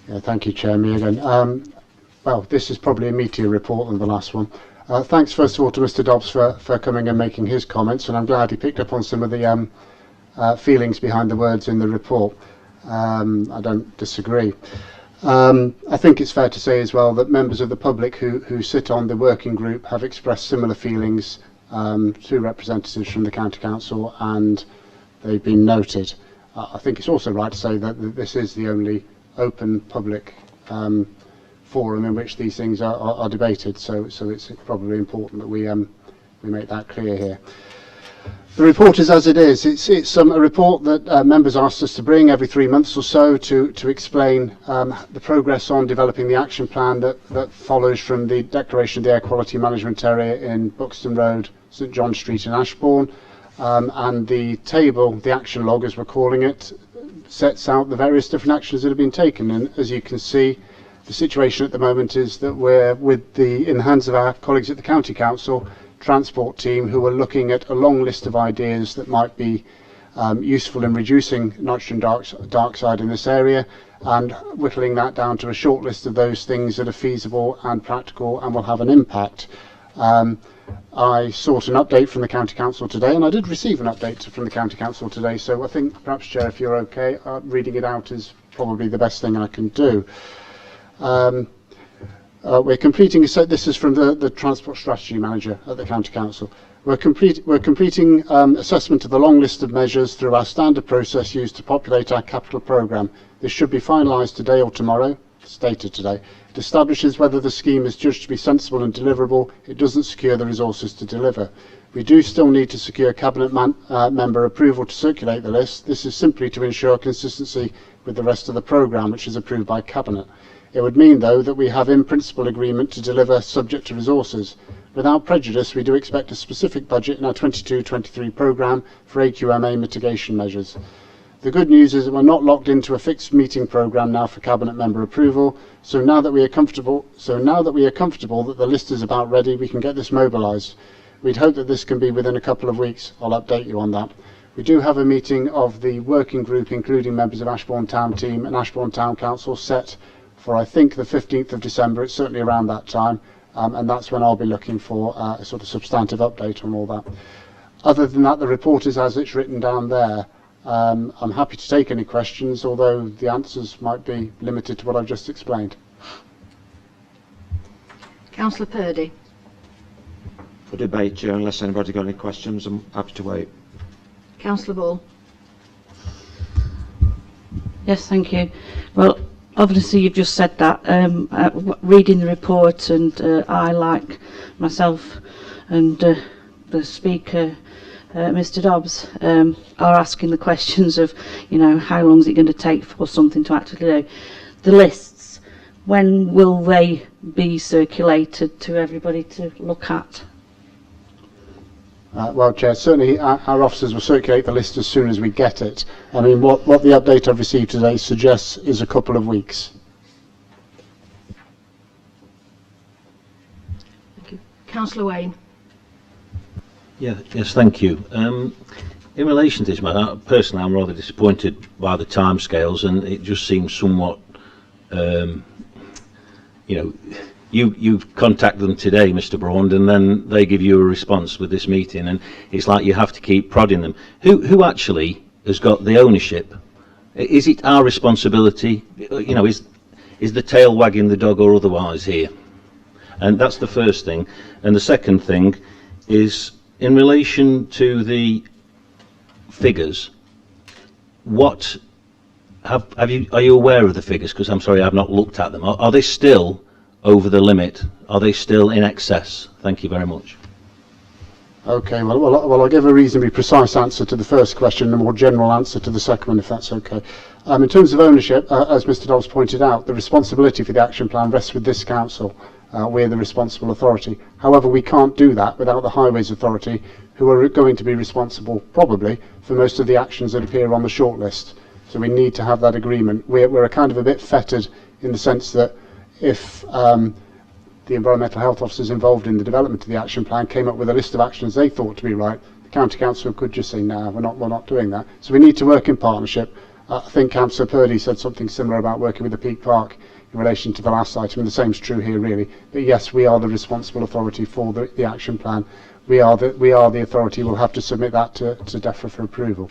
Yeah, thank you, Chair. Me again. Well, this is probably a meatier report than the last one. Thanks first of all to Mr Dobbs for coming and making his comments, and I'm glad he picked up on some of the feelings behind the words in the report. I don't disagree. I think it's fair to say as well that members of the public who sit on the working group have expressed similar feelings to representatives from the County Council, and they've been noted. I think it's also right to say that this is the only open public forum in which these things are debated, so it's probably important that we make that clear here. The report is as it is. It's a report that members asked us to bring every 3 months or so to explain the progress on developing the action plan that follows from the declaration of the Air Quality Management Area in Buxton Road, St John Street in Ashbourne, and the table, the action log as we're calling it, sets out the various different actions that have been taken. And as you can see, the situation at the moment is that we're in the hands of our colleagues at the County Council transport team, who are looking at a long list of ideas that might be useful in reducing nitrogen dioxide in this area, and whittling that down to a short list of those things that are feasible and practical and will have an impact. I sought an update from the County Council today, and I did receive an update from the County Council today, so I think perhaps, Chair, if you're okay, reading it out is probably the best thing I can do. We're completing, so this is from the Transport Strategy Manager at the County Council. We're completing assessment of the long list of measures through our standard process used to populate our capital programme. This should be finalised today or tomorrow, stated today. It establishes whether the scheme is judged to be sensible and deliverable. It doesn't secure the resources to deliver. We do still need to secure Cabinet member approval to circulate the list. This is simply to ensure consistency with the rest of the programme, which is approved by Cabinet. It would mean, though, that we have in principle agreement to deliver subject to resources. Without prejudice, we do expect a specific budget in our 22-23 programme for AQMA mitigation measures. The good news is that we're not locked into a fixed meeting programme now for Cabinet member approval, so now that we are comfortable that the list is about ready, we can get this mobilised. We'd hope that this can be within a couple of weeks. I'll update you on that. We do have a meeting of the working group, including members of Ashbourne Town Team and Ashbourne Town Council, set for I think the 15th of December. It's certainly around that time, and that's when I'll be looking for a sort of substantive update on all that. Other than that, the report is as it's written down there. I'm happy to take any questions, although the answers might be limited to what I've just explained. Councillor Purdy. For debate, Chair, unless anybody got any questions, I'm happy to wait. Councillor Bull. Yes, thank you. Well, obviously you've just said that. Reading the report, and I, like myself and the speaker, Mr Dobbs, are asking the questions of, how long is it going to take for something to actually do. The lists, when will they be circulated to everybody to look at? Well, Chair, certainly our officers will circulate the list as soon as we get it. I mean, what the update I've received today suggests is a couple of weeks. Thank you. Councillor Wayne. Yes, thank you. In relation to this matter, personally, I'm rather disappointed by the timescales, and it just seems somewhat, You've contacted them today, Mr. Braund, and then they give you a response with this meeting, and it's like you have to keep prodding them. Who actually has got the ownership? Is it our responsibility? Is the tail wagging the dog or otherwise here? And that's the first thing. And the second thing is in relation to the figures, what are you aware of the figures? Because I'm sorry, I've not looked at them. Are they still over the limit? Are they still in excess? Thank you very much. Okay, well, I'll give a reasonably precise answer to the first question and a more general answer to the second one, if that's okay. In terms of ownership, as Mr Dobbs pointed out, the responsibility for the action plan rests with this council. We're the responsible authority. However, we can't do that without the Highways Authority, who are going to be responsible, probably, for most of the actions that appear on the shortlist. So we need to have that agreement. We're kind of a bit fettered in the sense that if the environmental health officers involved in the development of the action plan came up with a list of actions they thought to be right, the county council could just say, no, we're not doing that. So we need to work in partnership. I think Councillor Purdy said something similar about working with the Peak Park in relation to the last item, and the same is true here really. But yes, we are the responsible authority for the action plan. We are the authority. We'll have to submit that to DEFRA for approval.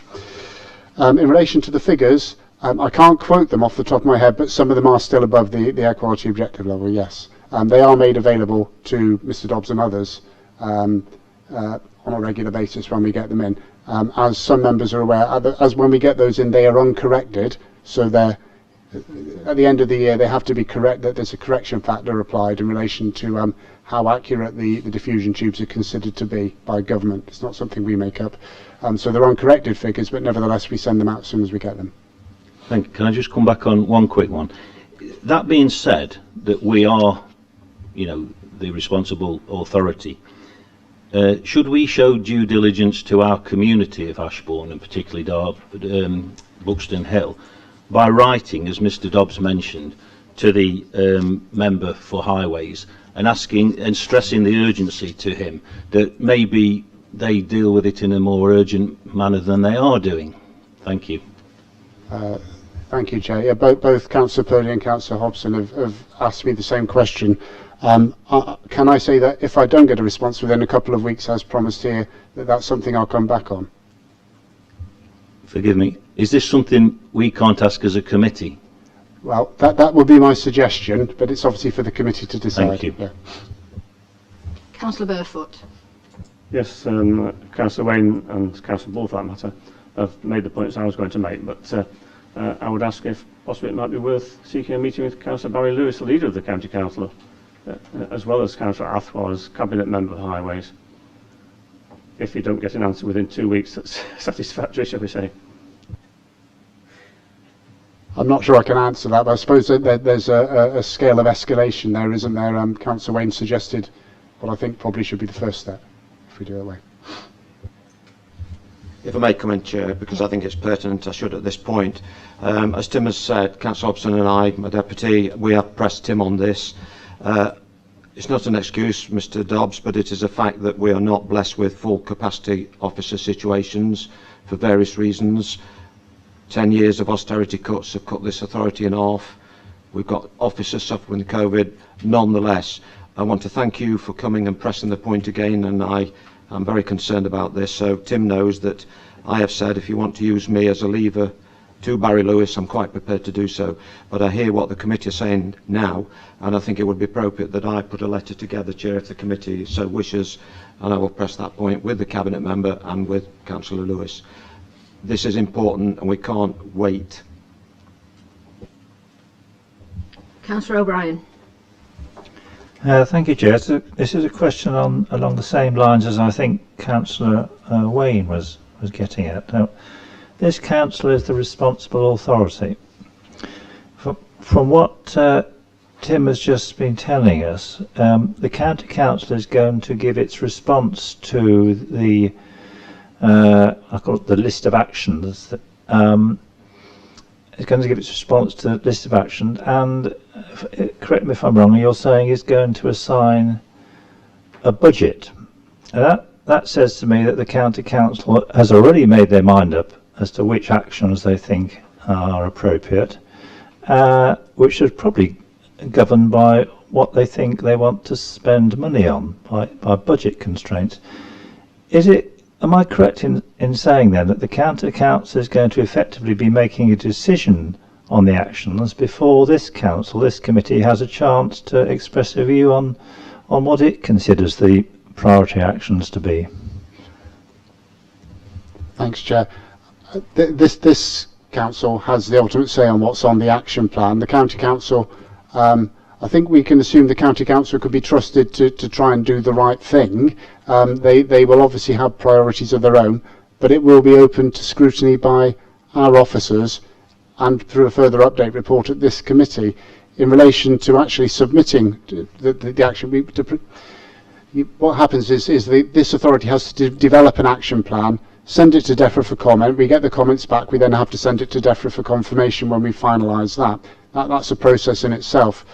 In relation to the figures, I can't quote them off the top of my head, but some of them are still above the air quality objective level, yes. They are made available to Mr Dobbs and others on a regular basis when we get them in. As some members are aware, as when we get those in, they are uncorrected, so they're at the end of the year they have to be correct, that there's a correction factor applied in relation to how accurate the diffusion tubes are considered to be by government. It's not something we make up. So they're uncorrected figures, but nevertheless we send them out as soon as we get them. Thank you. Can I just come back on one quick one? That being said, that we are, the responsible authority, should we show due diligence to our community of Ashbourne, and particularly Buxton Hill, by writing, as Mr Dobbs mentioned, to the member for Highways and asking and stressing the urgency to him that maybe they deal with it in a more urgent manner than they are doing? Thank you. Thank you, Chair. Yeah, both Councillor Purdy and Councillor Hobson have asked me the same question. Can I say that if I don't get a response within a couple of weeks, as promised here, that's something I'll come back on? Forgive me. Is this something we can't ask as a committee? Well, that would be my suggestion, but it's obviously for the committee to decide. Thank you. Yeah. Councillor Burfoot. Yes, Councillor Wayne and Councillor Bull, for that matter, have made the points I was going to make, but I would ask if possibly it might be worth seeking a meeting with Councillor Barry Lewis, the leader of the County Council, as well as Councillor Athwell as Cabinet Member of Highways. If you don't get an answer within 2 weeks, that's satisfactory, shall we say. I'm not sure I can answer that, but I suppose that there's a scale of escalation there, isn't there? Councillor Wayne suggested what I think probably should be the first step, if we do it that way. If I may come in, Chair, because I think it's pertinent, I should at this point. As Tim has said, Councillor Hobson and I, my deputy, we have pressed Tim on this. It's not an excuse, Mr Dobbs, but it is a fact that we are not blessed with full capacity officer situations for various reasons. 10 years of austerity cuts have cut this authority in half. We've got officers suffering COVID. Nonetheless, I want to thank you for coming and pressing the point again, and I'm very concerned about this. So Tim knows that I have said if you want to use me as a lever to Barry Lewis, I'm quite prepared to do so. But I hear what the committee are saying now, and I think it would be appropriate that I put a letter together, Chair, if the committee so wishes, and I will press that point with the Cabinet Member and with Councillor Lewis. This is important and we can't wait. Councillor O'Brien. Thank you, Chair. This is a question along the same lines as I think Councillor Wayne was getting at. Now, this council is the responsible authority. From what Tim has just been telling us, the county council is going to give its response to the I call it the list of actions. That, it's going to give its response to the list of actions, and correct me if I'm wrong, you're saying it's going to assign a budget. And that says to me that the county council has already made their mind up as to which actions they think are appropriate, which is probably governed by what they think they want to spend money on, by budget constraints. Am I correct in saying then that the county council is going to effectively be making a decision on the actions before this council, this committee, has a chance to express a view on what it considers the priority actions to be? Thanks, Chair. this council has the ultimate say on what's on the action plan. The county council, I think we can assume the county council could be trusted to try and do the right thing. They will obviously have priorities of their own, but it will be open to scrutiny by our officers and through a further update report at this committee in relation to actually submitting the action. What happens is this authority has to develop an action plan, send it to DEFRA for comment. We get the comments back. We then have to send it to DEFRA for confirmation when we finalise that. That's a process in itself.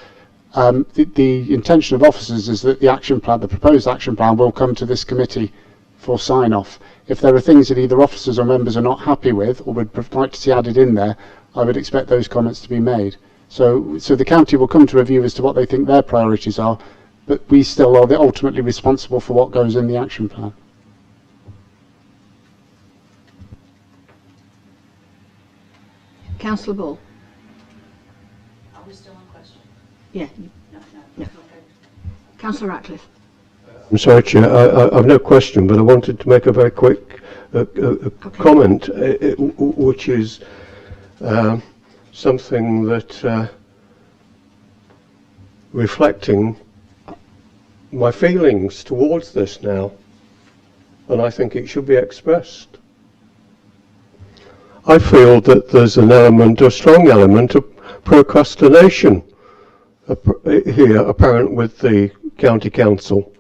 The intention of officers is that the action plan, the proposed action plan, will come to this committee for sign-off. If there are things that either officers or members are not happy with or would like to see added in there, I would expect those comments to be made. So the county will come to a view as to what they think their priorities are, but we still are ultimately responsible for what goes in the action plan. Councillor Ball. Are we still on question? Yeah. No. Councillor Ratcliffe. I'm sorry, Chair, I've no question, but I wanted to make a very quick comment, which is something that reflecting my feelings towards this now, and I think it should be expressed. I feel that there's an element, a strong element of procrastination here apparent with the county council.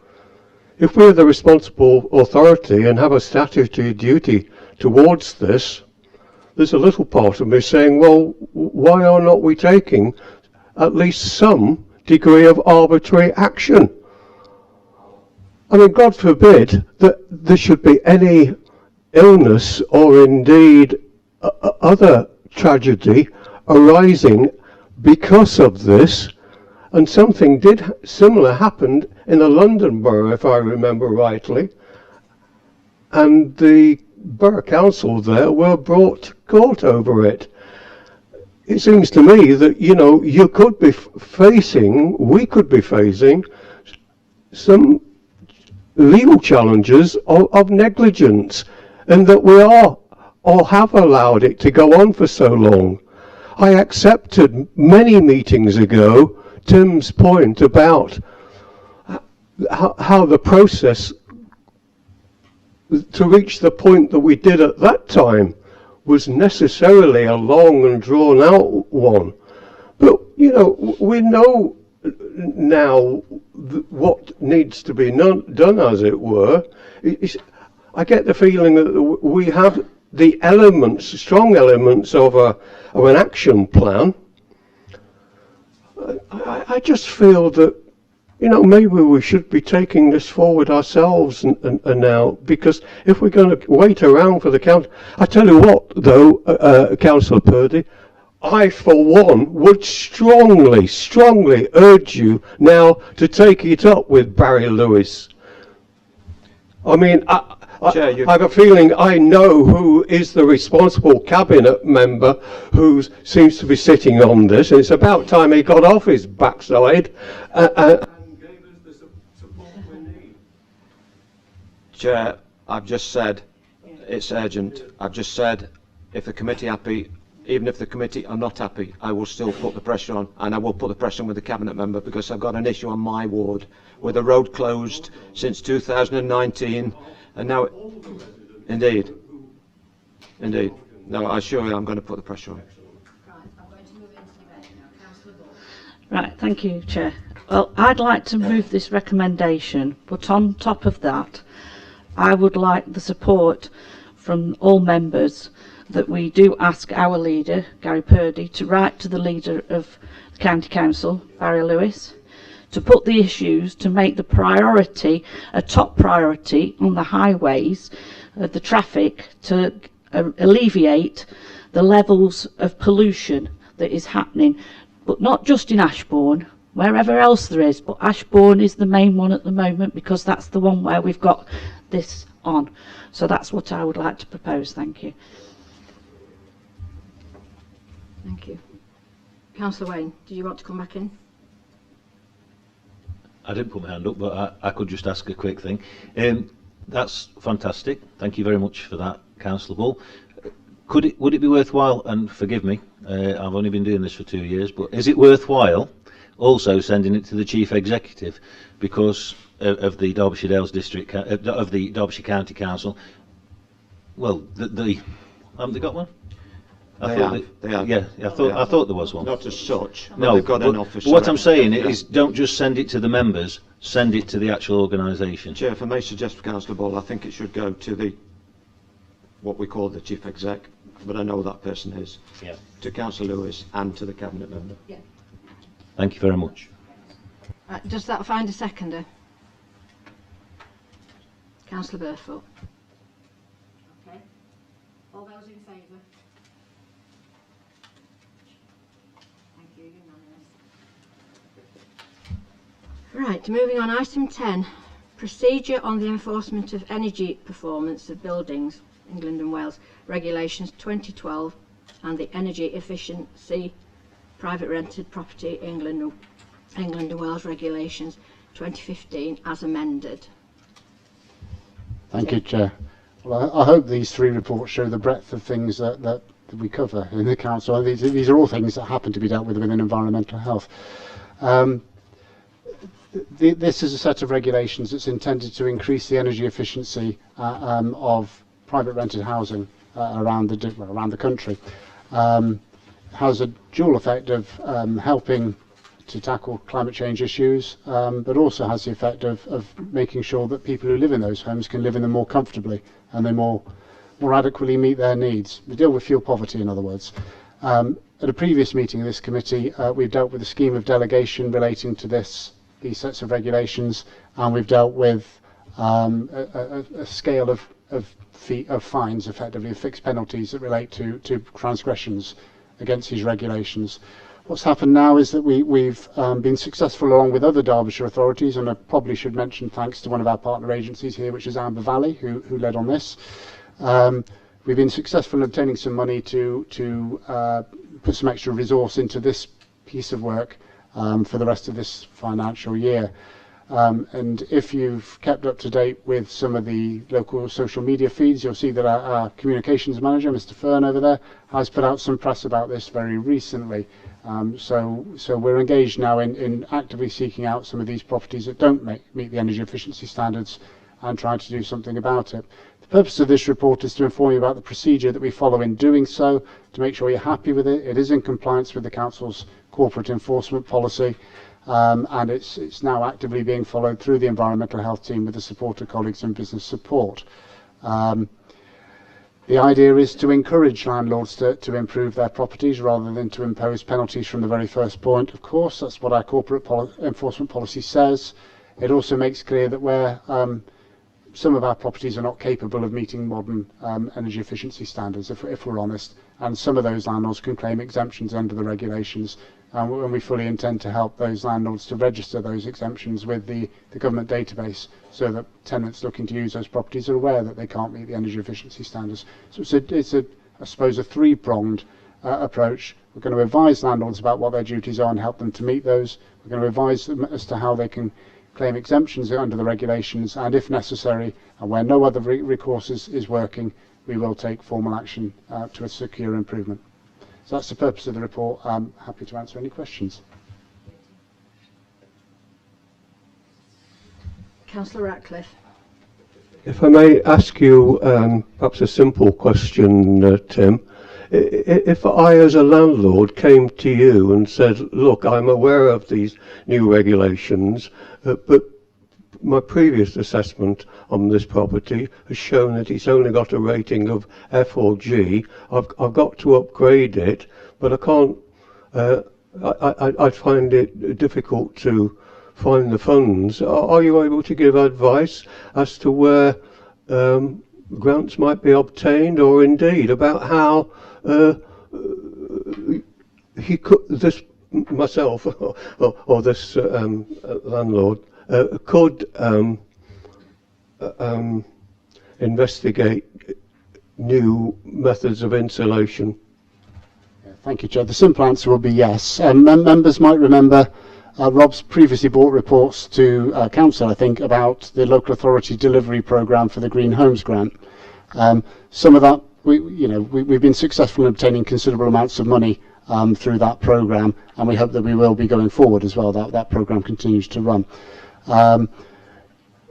If we're the responsible authority and have a statutory duty towards this, there's a little part of me saying, well, why are not we taking at least some degree of arbitrary action? I mean, God forbid that there should be any illness or indeed other tragedy arising because of this. And something similar happened in the London Borough, if I remember rightly, and the Borough Council there were brought to court over it. It seems to me that, you know, we could be facing some legal challenges of negligence, and that we are or have allowed it to go on for so long. I accepted many meetings ago Tim's point about how the process to reach the point that we did at that time was necessarily a long and drawn out one. But, you know, we know now what needs to be done, as it were. I get the feeling that we have the elements, strong elements of an action plan. I just feel that, you know, maybe we should be taking this forward ourselves and now, because if we're going to wait around for the council, I tell you what, though, Councillor Purdy, I, for one, would strongly urge you now to take it up with Barry Lewis. I mean, I have a feeling I know who is the responsible cabinet member who seems to be sitting on this, and it's about time he got off his backside and gave us the support we need. Chair, I've just said it's urgent. I've just said if the committee are happy, even if the committee are not happy, I will still put the pressure on, and I will put the pressure on with the cabinet member, because I've got an issue on my ward with the road closed since 2019. And now, indeed. No, I assure you I'm going to put the pressure on. Right, thank you, Chair. Well, I'd like to move this recommendation, but on top of that, I would like the support from all members that we do ask our leader, Gary Purdy, to write to the leader of the County Council, Barry Lewis, to put the issues, to make the priority a top priority on the highways, the traffic, to alleviate the levels of pollution that is happening, but not just in Ashbourne, wherever else there is, but Ashbourne is the main one at the moment, because that's the one where we've got this on. So that's what I would like to propose. Thank you. Thank you. Councillor Wayne, did you want to come back in? I didn't put my hand up, but I could just ask a quick thing. That's fantastic. Thank you very much for that, Councillor Bull. would it be worthwhile, and forgive me, I've only been doing this for 2 years, but is it worthwhile also sending it to the Chief Executive because of the Derbyshire Dales District, of the Derbyshire County Council? Well, haven't they got one? They have. Yeah, I thought there was one. Not as such. No, they've got an but officer. what I'm saying is, don't just send it to the members, send it to the actual organisation. Chair, if I may suggest for Councillor Ball, I think it should go to what we call the Chief Exec, but I know that person is. Yeah. To Councillor Lewis and to the Cabinet member. Yeah. Thank you very much. Does that find a seconder? Councillor Burfoot. Okay. All those in favour? Thank you, unanimous. Right, moving on, item 10. Procedure on the enforcement of energy performance of buildings, England and Wales, Regulations 2012 and the Energy Efficiency Private Rented Property England and Wales Regulations 2015 as amended. Thank you, Chair. Well, I hope these three reports show the breadth of things that we cover in the Council. And these are all things that happen to be dealt with within environmental health. This is a set of regulations that's intended to increase the energy efficiency of private rented housing around the country. Has a dual effect of helping to tackle climate change issues, but also has the effect of making sure that people who live in those homes can live in them more comfortably and they more adequately meet their needs. We deal with fuel poverty, in other words. At a previous meeting of this committee, we've dealt with a scheme of delegation relating to these sets of regulations, and we've dealt with a scale of fines, effectively, of fixed penalties that relate to transgressions against these regulations. What's happened now is that we've been successful along with other Derbyshire authorities, and I probably should mention thanks to one of our partner agencies here, which is Amber Valley, who led on this. We've been successful in obtaining some money to put some extra resource into this piece of work for the rest of this financial year. And if you've kept up to date with some of the local social media feeds, you'll see that our communications manager, Mr. Fern over there, has put out some press about this very recently. So we're engaged now in actively seeking out some of these properties that don't meet the energy efficiency standards and trying to do something about it. The purpose of this report is to inform you about the procedure that we follow in doing so, to make sure you're happy with it. It is in compliance with the Council's corporate enforcement policy. And it's now actively being followed through the environmental health team with the support of colleagues and business support. The idea is to encourage landlords to improve their properties rather than to impose penalties from the very first point. Of course, that's what our corporate enforcement policy says. It also makes clear that where some of our properties are not capable of meeting modern energy efficiency standards, if we're honest, and some of those landlords can claim exemptions under the regulations. And we fully intend to help those landlords to register those exemptions with the government database so that tenants looking to use those properties are aware that they can't meet the energy efficiency standards. So it's I suppose, a three-pronged approach. We're going to advise landlords about what their duties are and help them to meet those. We're going to advise them as to how they can claim exemptions under the regulations, and if necessary, and where no other recourse is working, we will take formal action to secure improvement. So that's the purpose of the report. I'm happy to answer any questions. Councillor Ratcliffe. If I may ask you perhaps a simple question, Tim. If I, as a landlord, came to you and said, look, I'm aware of these new regulations, but my previous assessment on this property has shown that it's only got a rating of F or G. I've got to upgrade it, but I can't. I find it difficult to find the funds. Are you able to give advice as to where grants might be obtained, or indeed about how he could, this myself or this landlord could investigate new methods of insulation? Thank you, Chair. The simple answer will be yes. Members might remember Rob's previously brought reports to Council, I think, about the local authority delivery programme for the Green Homes grant. Some of that we've been successful in obtaining considerable amounts of money through that programme, and we hope that we will be going forward as well. That programme continues to run.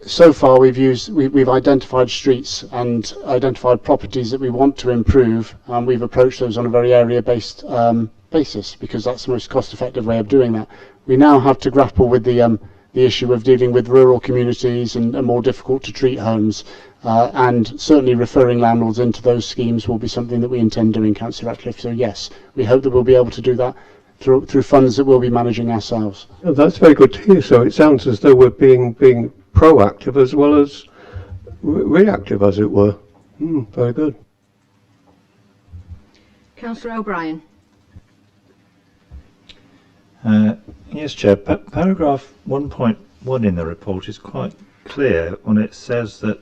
So far, we've identified streets and identified properties that we want to improve, and we've approached those on a very area-based basis, because that's the most cost-effective way of doing that. We now have to grapple with the issue of dealing with rural communities and more difficult to treat homes, and certainly referring landlords into those schemes will be something that we intend doing, Councillor Ratcliffe. So yes, we hope that we'll be able to do that through funds that we'll be managing ourselves. Oh, that's very good to hear. So it sounds as though we're being proactive as well as reactive, as it were. Very good. Councillor O'Brien. Yes, Chair. Paragraph 1.1 in the report is quite clear when it says that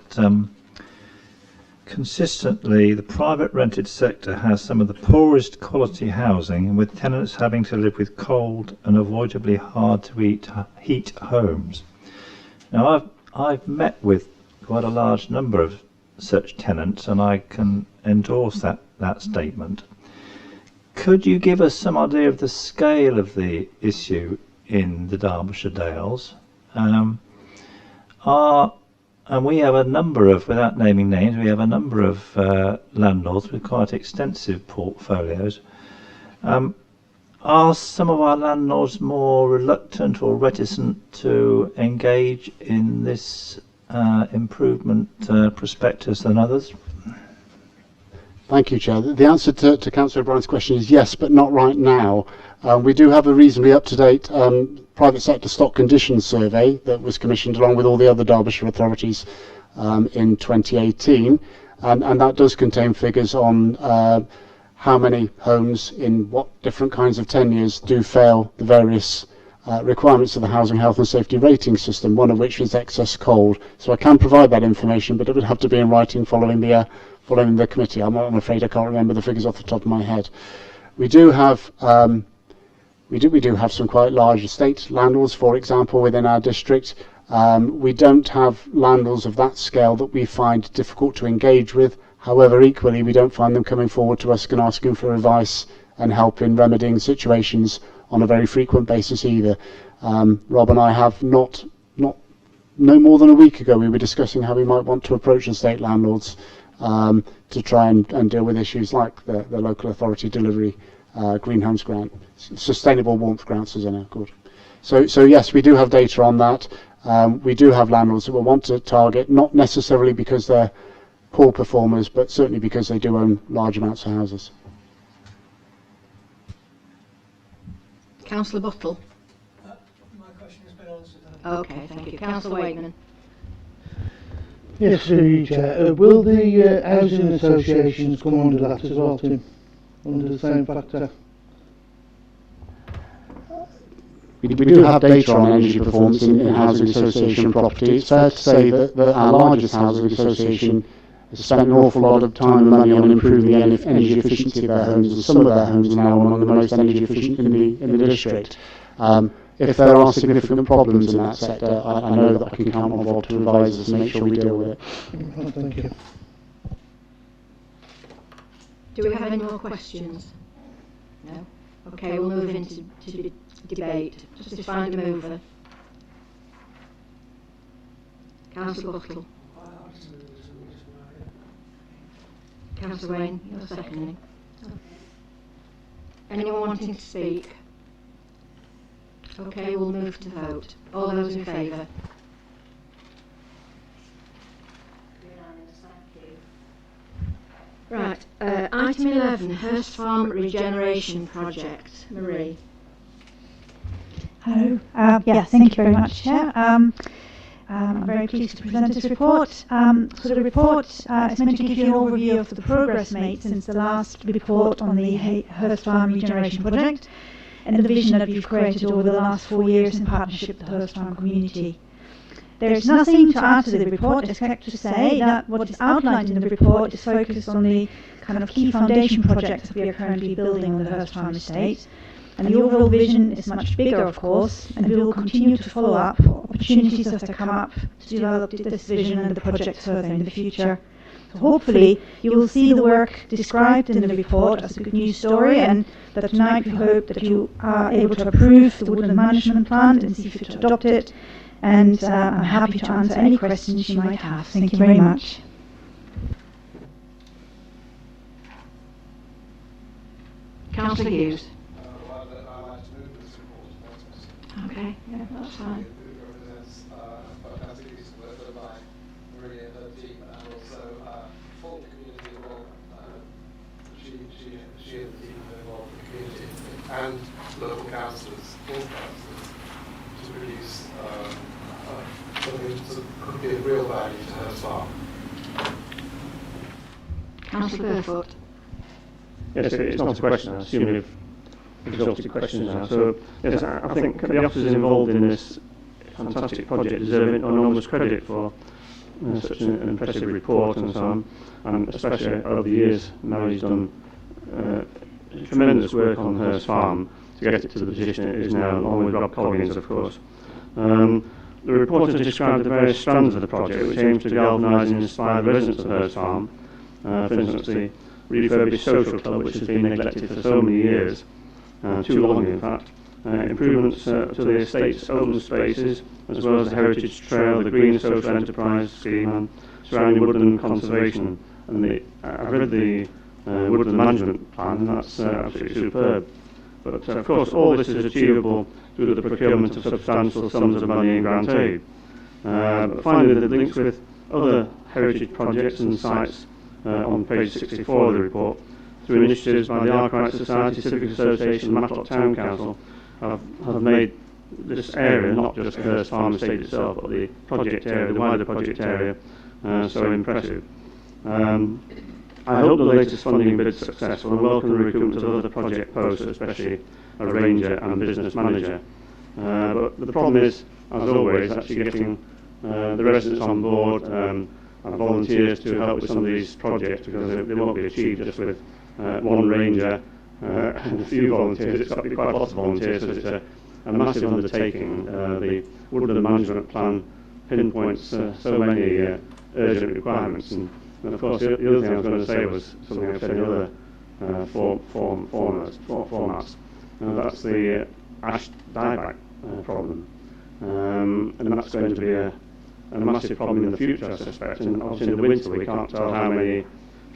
consistently the private rented sector has some of the poorest quality housing, with tenants having to live with cold and avoidably hard to heat homes. Now, I've met with quite a large number of such tenants, and I can endorse that statement. Could you give us some idea of the scale of the issue in the Derbyshire Dales? And we have a number of, without naming names, we have a number of landlords with quite extensive portfolios. Are some of our landlords more reluctant or reticent to engage in this improvement prospectus than others? Thank you, Chair. The answer to Councillor O'Brien's question is yes, but not right now. We do have a reasonably up-to-date private sector stock conditions survey that was commissioned along with all the other Derbyshire authorities in 2018, and that does contain figures on how many homes in what different kinds of tenures do fail the various requirements of the Housing Health and Safety Rating System, one of which is excess cold. So I can provide that information, but it would have to be in writing following the committee. I'm afraid I can't remember the figures off the top of my head. We do have some quite large estate landlords, for example, within our district. We don't have landlords of that scale that we find difficult to engage with. However, equally, we don't find them coming forward to us and asking for advice and help in remedying situations on a very frequent basis either. Rob and I have no more than a week ago, we were discussing how we might want to approach estate landlords to try and deal with issues like the local authority delivery green homes grant, sustainable warmth grants as they're now called. So yes, we do have data on that. We do have landlords that we want to target, not necessarily because they're poor performers, but certainly because they do own large amounts of houses. Councillor Buttle. My question has been answered. Okay, thank you. Councillor Wakeman. Yes, Chair. Will the housing associations come under that as well, Tim? Under the same factor? We do have data on energy performance in housing association property. It's fair to say that our largest housing association has spent an awful lot of time and money on improving the energy efficiency of their homes, and some of their homes are now among the most energy efficient in the district. If there are significant problems in that sector, I know that I can count on Rob to advise us and make sure we deal with it. Thank you. Do we have any more questions? No? Okay, we'll move into debate. Just to find a mover. Councillor Buttle. Councillor Wayne, you're seconding. Anyone wanting to speak? Okay, we'll move to vote. All those in favour? Right, item 11, Hurst Farm Regeneration Project. Marie. Hello. Thank you very much, Chair. I'm very pleased to present this report. So the report is meant to give you an overview of the progress made since the last report on the Hurst Farm Regeneration Project and the vision that we've created over the last 4 years in partnership with the Hurst Farm community. There is nothing to add to the report except to say that what is outlined in the report is focused on the kind of key foundation projects that we are currently building on the Hurst Farm estate. And the overall vision is much bigger, of course, and we will continue to follow up opportunities as they come up to develop this vision and the project further in the future. So hopefully you will see the work described in the report as a good news story, and that tonight we hope that you are able to approve the woodland management plan and see fit to adopt it. And I'm happy to answer any questions you might have. Thank you very much. Councillor Hughes. Okay, yeah, that's fine. She and the team involved the community and local councillors, all councillors, to produce something that could be of real value to her farm. Councillor Burfoot. Yes, it's not a question. I assume you've exhausted questions now. So, yes, I think the officers involved in this fantastic project deserve enormous credit for such an impressive report and so on, and especially over the years Mary's done tremendous work on her farm to get it to the position it is now, along with Rob Collins, of course. The report has described the various strands of the project, which aims to galvanise and inspire the residents of Hurst Farm. For instance, the refurbished social club, which has been neglected for so many years, too long in fact. Improvements to the estate's open spaces, as well as the heritage trail, the green social enterprise scheme, and surrounding woodland conservation. And I've read the woodland management plan, and that's absolutely superb. But of course, all this is achievable through the procurement of substantial sums of money in grant aid. But finally, the links with other heritage projects and sites on page 64 of the report, through initiatives by the Arkwright Society, Civic Association, Matlock Town Council, have made this area, not just the Hurst Farm estate itself, but the project area, the wider project area, so impressive. I hope the latest funding bid is successful and welcome the recruitment of other project posts, especially a ranger and business manager. But the problem is, as always, actually getting the residents on board and volunteers to help with some of these projects, because they won't be achieved just with one ranger and a few volunteers. It's got to be quite a lot of volunteers, so it's a massive undertaking. The woodland management plan pinpoints so many urgent requirements, and of course the other thing I was going to say was something I've said in other formats. That's the ash dieback problem, and that's going to be a massive problem in the future, I suspect. And obviously in the winter we can't tell how many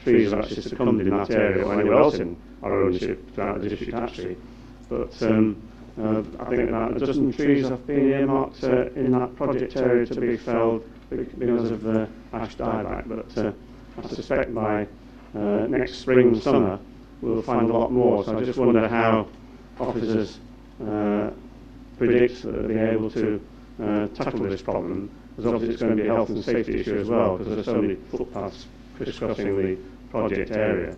trees have actually succumbed in that area or anywhere else in our ownership throughout the district actually. But I think that a dozen trees have been earmarked in that project area to be felled because of ash dieback. But I suspect by next spring, summer, we'll find a lot more. So I just wonder how officers predict that they'll be able to tackle this problem, because obviously it's going to be a health and safety issue as well, because there are so many footpaths crisscrossing the project area.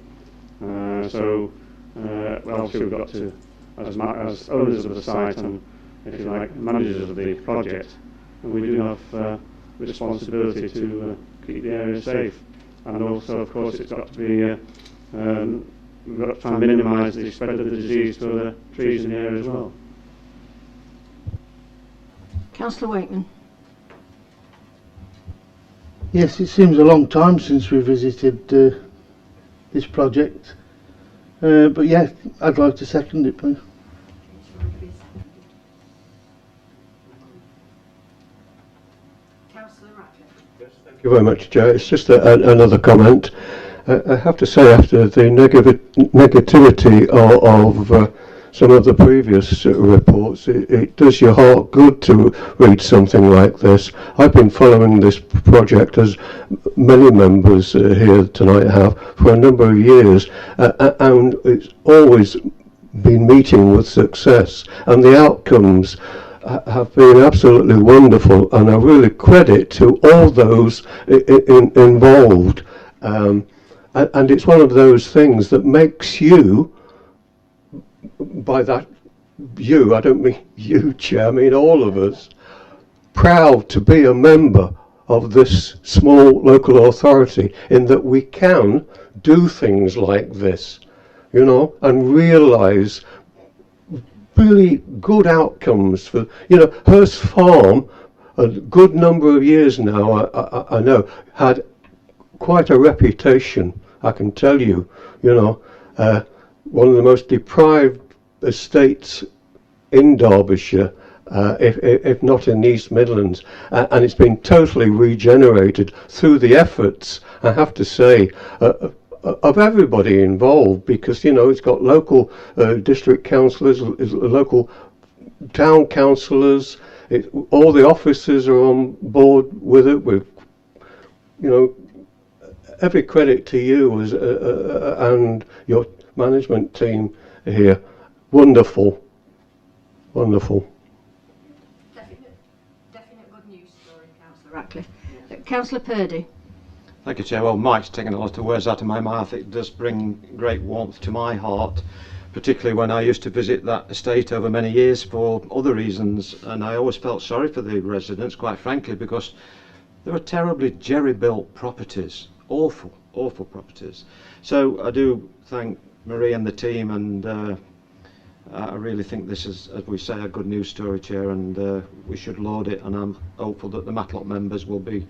Well, obviously we've got to, as owners of the site and, if you like, managers of the project, and we do have the responsibility to keep the area safe. And also, of course, it's got to be, we've got to try and minimise the spread of the disease to other trees in the area as well. Councillor Wakeman. Yes, it seems a long time since we visited this project, but yeah, I'd like to second it, please. Thank you very much, Joe. It's just another comment. I have to say, after the negativity of some of the previous reports, it does your heart good to read something like this. I've been following this project, as many members here tonight have, for a number of years, and it's always been meeting with success, and the outcomes have been absolutely wonderful, and I really credit to all those involved. And it's one of those things that makes you, by that you, I don't mean you, Chair, I mean all of us, proud to be a member of this small local authority, in that we can do things like this, you know, and realise really good outcomes for, you know, Hurst Farm, a good number of years now, I know, had quite a reputation, I can tell you. You know, one of the most deprived estates in Derbyshire, if not in the East Midlands, and it's been totally regenerated through the efforts, I have to say, of everybody involved, because, you know, it's got local district councillors, local town councillors, all the officers are on board with it, with, you know, every credit to you and your management team here. Wonderful. Wonderful. Definite good news story, Councillor Ratcliffe. Councillor Purdy. Thank you, Chair. Well, Mike's taken a lot of words out of my mouth. It does bring great warmth to my heart, particularly when I used to visit that estate over many years for other reasons, and I always felt sorry for the residents, quite frankly, because they were terribly jerry-built properties. Awful, awful properties. So I do thank Marie and the team, and I really think this is, as we say, a good news story, Chair, and we should laud it, and I'm hopeful that the Matlock members will be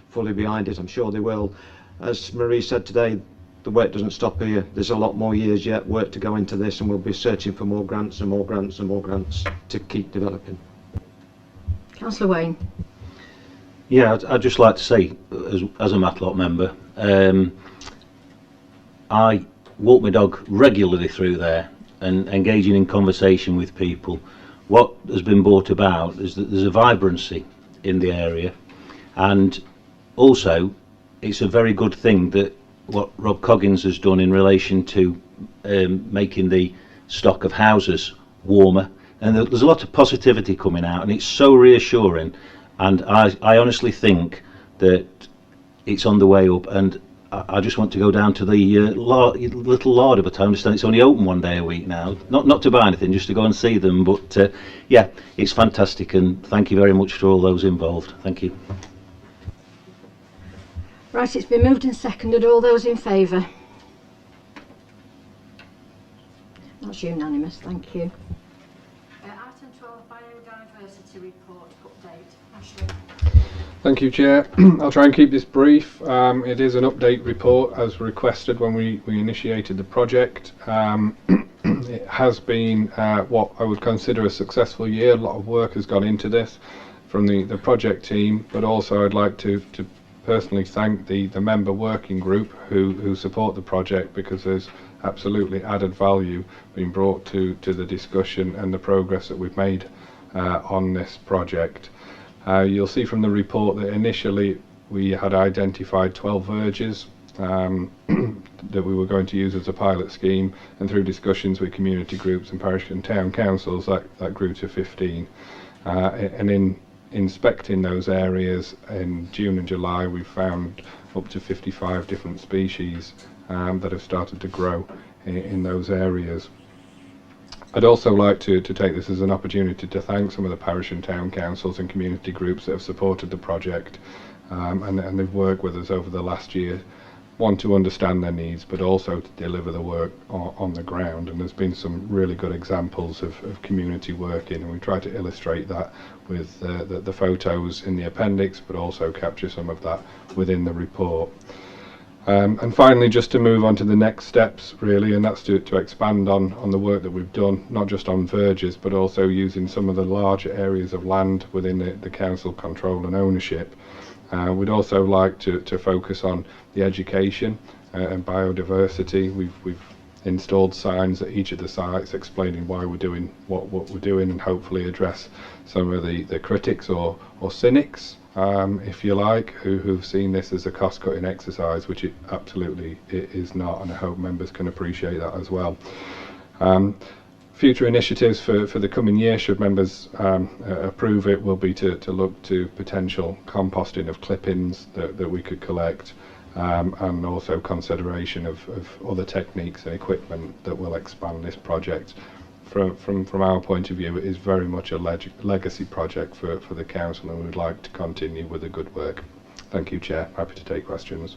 fully behind it. I'm sure they will. As Marie said today, the work doesn't stop here. There's a lot more years yet, work to go into this, and we'll be searching for more grants and more grants and more grants to keep developing. Councillor Wayne. Yeah, I'd just like to say, as a Matlock member, I walk my dog regularly through there and engaging in conversation with people. What has been brought about is that there's a vibrancy in the area, and also it's a very good thing that what Rob Coggins has done in relation to making the stock of houses warmer, and there's a lot of positivity coming out, and it's so reassuring, and I honestly think that it's on the way up, and I just want to go down to the little larder, but I understand it's only open one day a week now, not to buy anything, just to go and see them, but yeah, it's fantastic, and thank you very much to all those involved. Thank you. Right, it's been moved and seconded. All those in favour? That's unanimous, thank you. Item 12, Biodiversity Report update. Ashley. Thank you, Chair. I'll try and keep this brief. It is an update report as requested when we initiated the project. It has been what I would consider a successful year. A lot of work has gone into this from the project team, but also I'd like to personally thank the member working group who support the project, because there's absolutely added value being brought to the discussion and the progress that we've made on this project. You'll see from the report that initially we had identified 12 verges that we were going to use as a pilot scheme, and through discussions with community groups and parish and town councils that grew to 15. And in inspecting those areas in June and July, we found up to 55 different species that have started to grow in those areas. I'd also like to take this as an opportunity to thank some of the parish and town councils and community groups that have supported the project, and they've worked with us over the last year, one, to understand their needs, but also to deliver the work on the ground. And there's been some really good examples of community working, and we try to illustrate that with the photos in the appendix, but also capture some of that within the report. And finally, just to move on to the next steps, really, and that's to expand on the work that we've done, not just on verges, but also using some of the larger areas of land within the council control and ownership. We'd also like to focus on the education and biodiversity. We've installed signs at each of the sites explaining why we're doing what we're doing, and hopefully address some of the critics or cynics, if you like, who've seen this as a cost-cutting exercise, which it absolutely is not, and I hope members can appreciate that as well. Future initiatives for the coming year, should members approve it, will be to look to potential composting of clippings that we could collect, and also consideration of other techniques and equipment that will expand this project. From our point of view, it is very much a legacy project for the council, and we would like to continue with the good work. Thank you, Chair. Happy to take questions.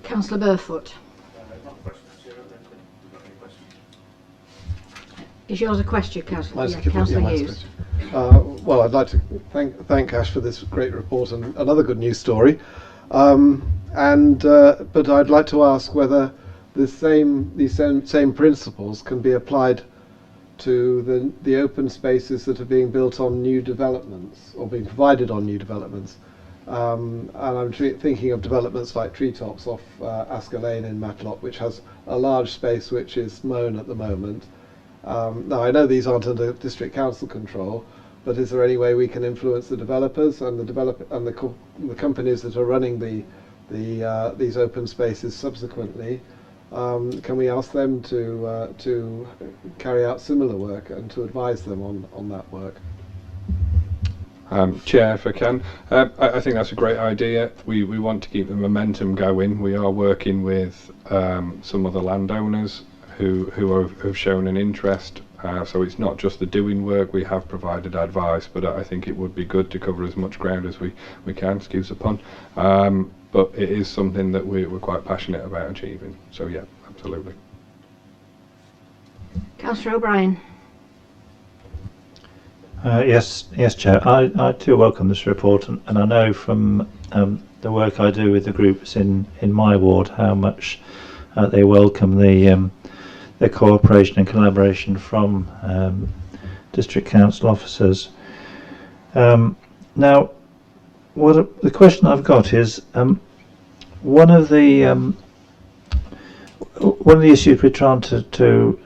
Councillor Burfoot. Is yours a question, Councillor? Yeah, Councillor Hughes. Well, I'd like to thank Ash for this great report and another good news story. But I'd like to ask whether these same principles can be applied to the open spaces that are being built on new developments or being provided on new developments. And I'm thinking of developments like Treetops off Asker Lane in Matlock, which has a large space which is mown at the moment. Now I know these aren't under district council control, but is there any way we can influence the developers and the companies that are running these open spaces subsequently? Can we ask them to carry out similar work and to advise them on that work? Chair, if I can, I think that's a great idea. We want to keep the momentum going. We are working with some other landowners who have shown an interest. So it's not just the doing work. We have provided advice, but I think it would be good to cover as much ground as we can, excuse the pun. But it is something that we're quite passionate about achieving. So yeah, absolutely. Councillor O'Brien. Yes, Chair. I too welcome this report, and I know from the work I do with the groups in my ward how much they welcome the cooperation and collaboration from district council officers. Now, the question I've got is one of the issues we're trying to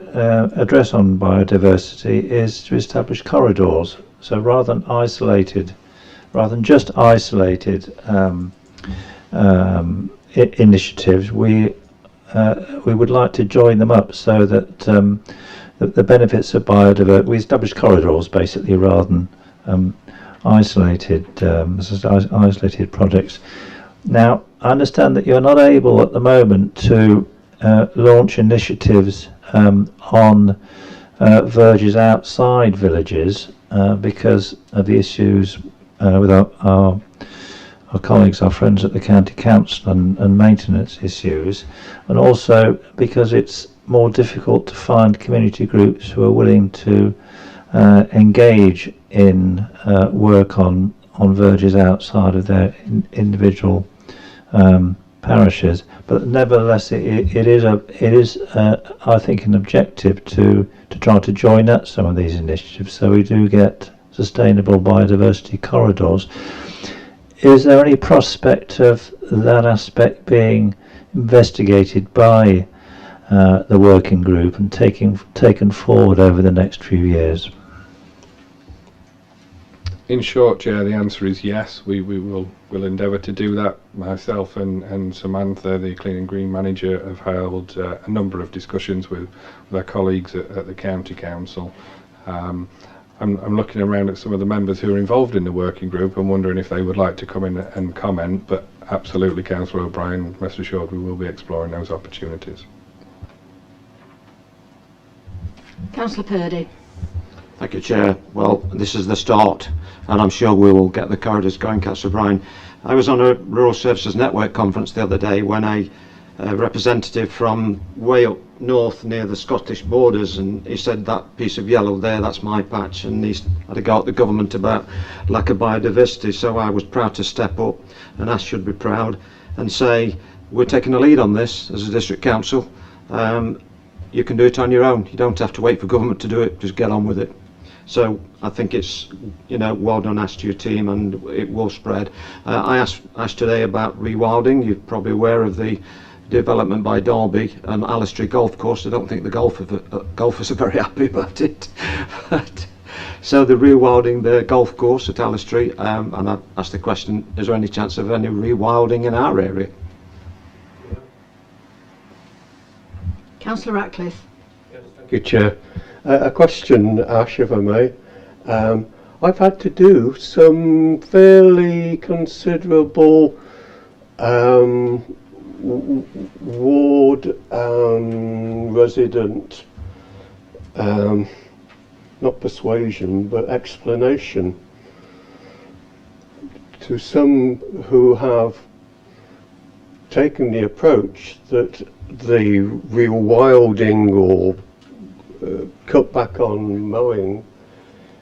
address on biodiversity is to establish corridors. So rather than just isolated initiatives, we would like to join them up so that the benefits of biodiversity, we establish corridors basically rather than isolated projects. Now, I understand that you're not able at the moment to launch initiatives on verges outside villages because of the issues with our colleagues, our friends at the County Council and maintenance issues, and also because it's more difficult to find community groups who are willing to engage in work on verges outside of their individual parishes. But nevertheless, it is I think an objective to try to join up some of these initiatives so we do get sustainable biodiversity corridors. Is there any prospect of that aspect being investigated by the working group and taken forward over the next few years? In short, Chair, the answer is yes. We'll endeavour to do that. Myself and Samantha, the Clean and Green Manager, have held a number of discussions with our colleagues at the County Council. I'm looking around at some of the members who are involved in the working group and wondering if they would like to come in and comment, but absolutely, Councillor O'Brien, rest assured we will be exploring those opportunities. Councillor Purdy. Thank you, Chair. Well, this is the start, and I'm sure we will get the corridors going, Councillor O'Brien. I was on a Rural Services Network conference the other day when a representative from way up north near the Scottish borders, and he said that piece of yellow there, that's my patch, and he had a go at the government about lack of biodiversity. So I was proud to step up, and I should be proud, and say we're taking a lead on this as a district council. You can do it on your own. You don't have to wait for government to do it. Just get on with it. So I think it's, well done, asked to your team, and it will spread. I asked today about rewilding. You're probably aware of the development by Derby and Alistry Golf Course. I don't think the golfers are very happy about it. So the rewilding the golf course at Alistry, and I asked the question, is there any chance of any rewilding in our area? Councillor Ratcliffe. Thank you, Chair. A question, Ash, if I may. I've had to do some fairly considerable ward resident, not persuasion, but explanation to some who have taken the approach that the rewilding or cut back on mowing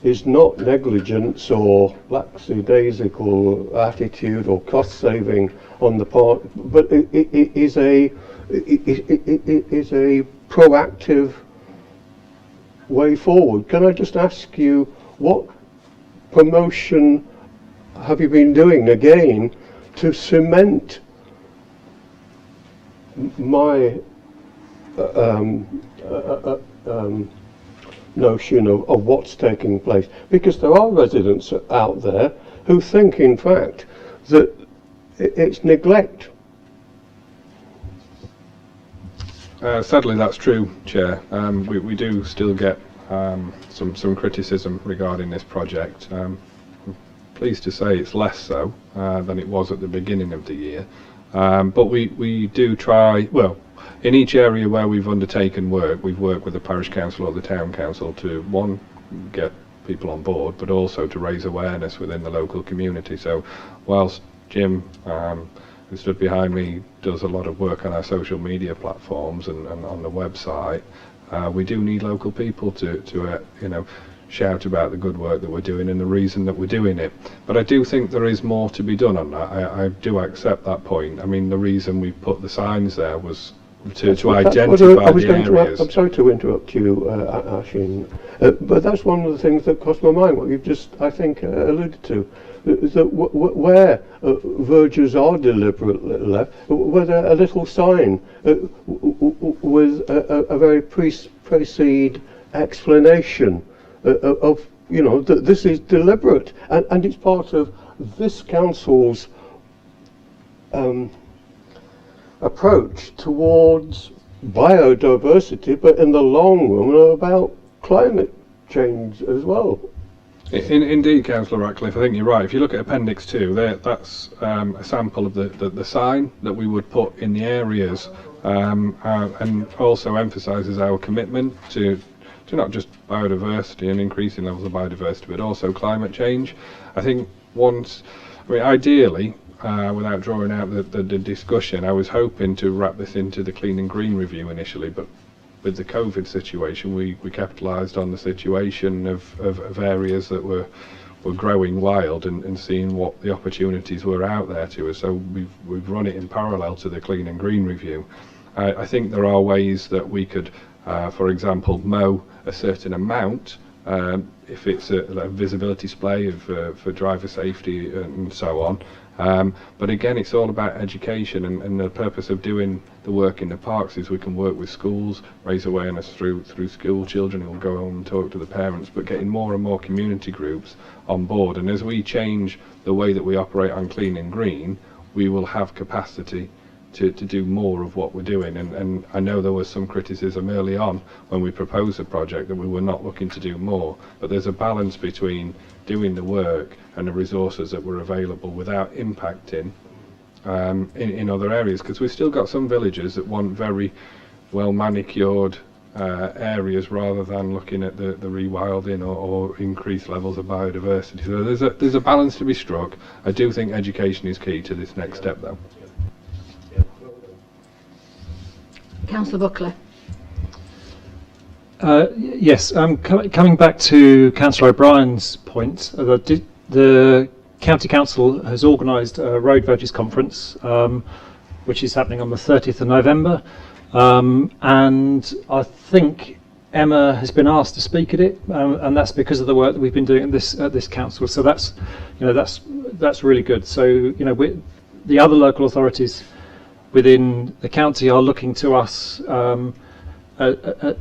is not negligence or lackadaisical attitude or cost saving on the part, but it is a proactive way forward. Can I just ask you, what promotion have you been doing again to cement my notion of what's taking place? Because there are residents out there who think, in fact, that it's neglect. Sadly, that's true, Chair. We do still get some criticism regarding this project. I'm pleased to say it's less so than it was at the beginning of the year. But we do try, well, in each area where we've undertaken work, we've worked with the parish council or the town council to, one, get people on board, but also to raise awareness within the local community. So whilst Jim, who stood behind me, does a lot of work on our social media platforms and on the website, we do need local people to you know, shout about the good work that we're doing and the reason that we're doing it. But I do think there is more to be done on that. I do accept that point. I mean, the reason we put the signs there was to identify the areas. I'm sorry to interrupt you, Ashin, but that's one of the things that crossed my mind, what you've just, I think, alluded to, is that where verges are deliberately left, with a little sign with a very precise explanation of, you know, that this is deliberate, and it's part of this council's approach towards biodiversity, but in the long run about climate change as well. Indeed, Councillor Ratcliffe, I think you're right. If you look at Appendix 2, that's a sample of the sign that we would put in the areas, and also emphasises our commitment to not just biodiversity and increasing levels of biodiversity, but also climate change. I think ideally, without drawing out the discussion, I was hoping to wrap this into the Clean and Green review initially, but with the COVID situation, we capitalised on the situation of areas that were growing wild and seeing what the opportunities were out there to us. So we've run it in parallel to the Clean and Green review. I think there are ways that we could, for example, mow a certain amount if it's a visibility display for driver safety and so on. But again, it's all about education, and the purpose of doing the work in the parks is we can work with schools, raise awareness through school children who will go home and talk to the parents, but getting more and more community groups on board. And as we change the way that we operate on Clean and Green, we will have capacity to do more of what we're doing. And I know there was some criticism early on when we proposed the project that we were not looking to do more, but there's a balance between doing the work and the resources that were available without impacting in other areas, because we've still got some villages that want very well manicured areas rather than looking at the rewilding or increased levels of biodiversity. So there's a balance to be struck. I do think education is key to this next step, though. Councillor Buckley. Yes, coming back to Councillor O'Brien's point, the County Council has organised a Road Voters Conference, which is happening on the 30th of November, and I think Emma has been asked to speak at it, and that's because of the work that we've been doing at this council. So that's really good. So the other local authorities within the county are looking to us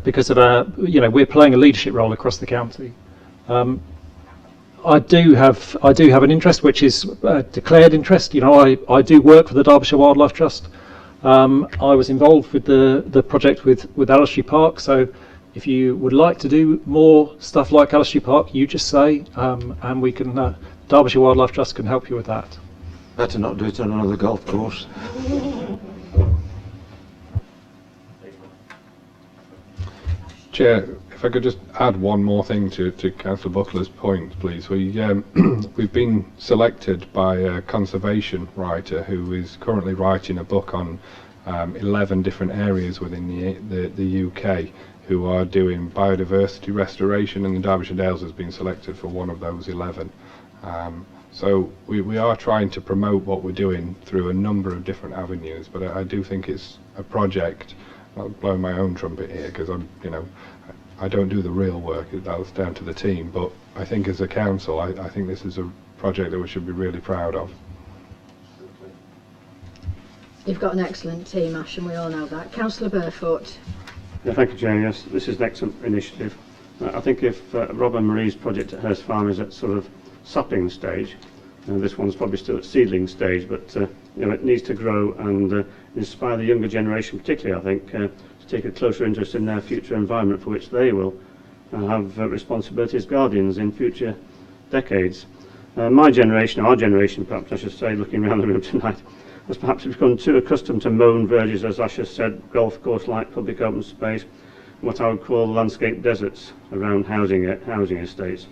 because of our, we're playing a leadership role across the county. I do have an interest, which is a declared interest. I do work for the Derbyshire Wildlife Trust. I was involved with the project with Allistory Park. So if you would like to do more stuff like Allistory Park, you just say, and we can. Derbyshire Wildlife Trust can help you with that. Better not do it on another golf course. Chair, if I could just add one more thing to Councillor Butler's point, please. We've been selected by a conservation writer who is currently writing a book on 11 different areas within the UK who are doing biodiversity restoration, and the Derbyshire Dales has been selected for one of those 11. So we are trying to promote what we're doing through a number of different avenues, but I do think it's a project. I'll blow my own trumpet here because I don't do the real work, that's down to the team, but I think as a council I think this is a project that we should be really proud of. You've got an excellent team, Ash, and we all know that. Councillor Burfoot. Yeah, thank you, Chair. Yes, this is an excellent initiative. I think if Rob and Marie's project at Hurst Farm is at sort of sapling stage, this one's probably still at seedling stage, but it needs to grow and inspire the younger generation, particularly, I think, to take a closer interest in their future environment, for which they will have responsibility as guardians in future decades. My generation, our generation, perhaps I should say, looking around the room tonight, has perhaps become too accustomed to mown verges, as Ash has said, golf course-like public open space, what I would call landscape deserts around housing estates.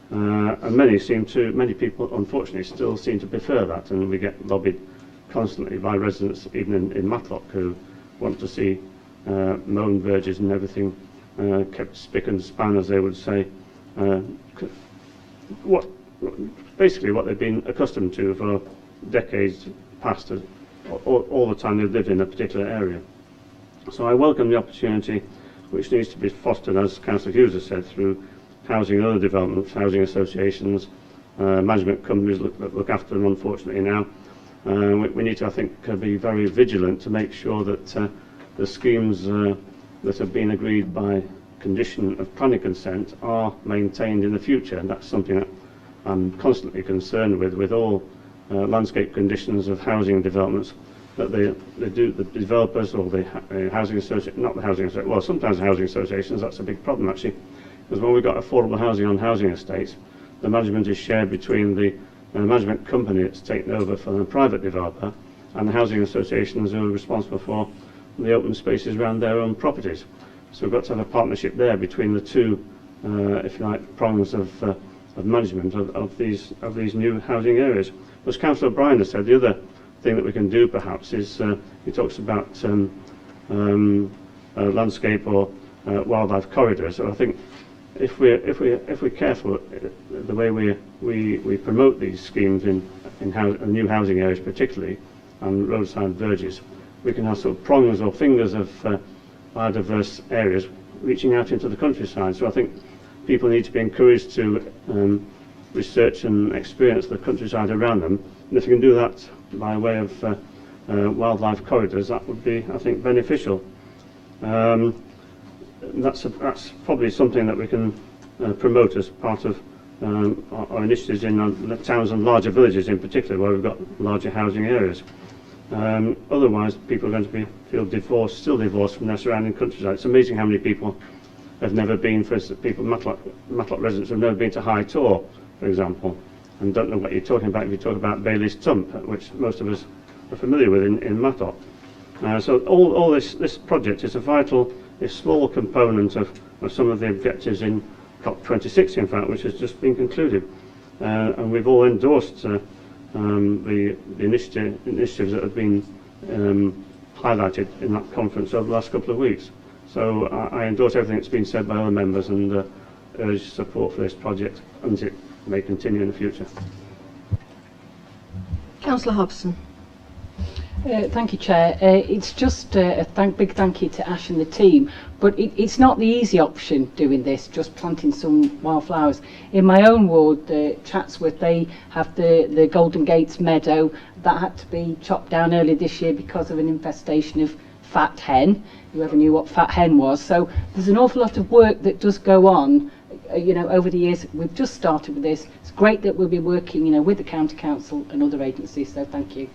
And many people unfortunately still seem to prefer that, and we get lobbied constantly by residents even in Matlock who want to see mown verges and everything kept spick and span, as they would say. Basically what they've been accustomed to for decades past, all the time they've lived in a particular area. So I welcome the opportunity, which needs to be fostered, as Councillor Hughes has said, through housing and other developments, housing associations, management companies that look after them, unfortunately now. We need to, I think, be very vigilant to make sure that the schemes that have been agreed by condition of planning consent are maintained in the future, and that's something that I'm constantly concerned with all landscape conditions of housing developments, that the developers or the housing association, not the housing association, well, sometimes housing associations, that's a big problem actually, because when we've got affordable housing on housing estates, the management is shared between the management company that's taken over from the private developer and the housing associations who are responsible for the open spaces around their own properties. So we've got to have a partnership there between the two, if you like, prongs of management of these new housing areas. As Councillor O'Brien has said, the other thing that we can do perhaps is he talks about landscape or wildlife corridors. So I think if we're careful the way we promote these schemes in new housing areas, particularly and roadside verges, we can have sort of prongs or fingers of biodiverse areas reaching out into the countryside. So I think people need to be encouraged to research and experience the countryside around them, and if you can do that by way of wildlife corridors, that would be, I think, beneficial. That's probably something that we can promote as part of our initiatives in towns and larger villages in particular, where we've got larger housing areas. Otherwise, people are going to feel still divorced from their surrounding countryside. It's amazing how many people have never been, for instance, Matlock residents have never been to High Tor, for example, and don't know what you're talking about if you talk about Bailey's Tump, which most of us are familiar with in Matlock. So all this project is a small component of some of the objectives in COP26, in fact, which has just been concluded. And we've all endorsed the initiatives that have been highlighted in that conference over the last couple of weeks. So I endorse everything that's been said by other members and urge support for this project, and it may continue in the future. Councillor Hobson. Thank you, Chair. It's just a big thank you to Ash and the team, but it's not the easy option doing this, just planting some wildflowers. In my own ward, Chatsworth, they have the Golden Gates meadow that had to be chopped down earlier this year because of an infestation of fat hen. Whoever knew what fat hen was. So there's an awful lot of work that does go on, over the years. We've just started with this. It's great that we'll be working, with the County Council and other agencies, so thank you.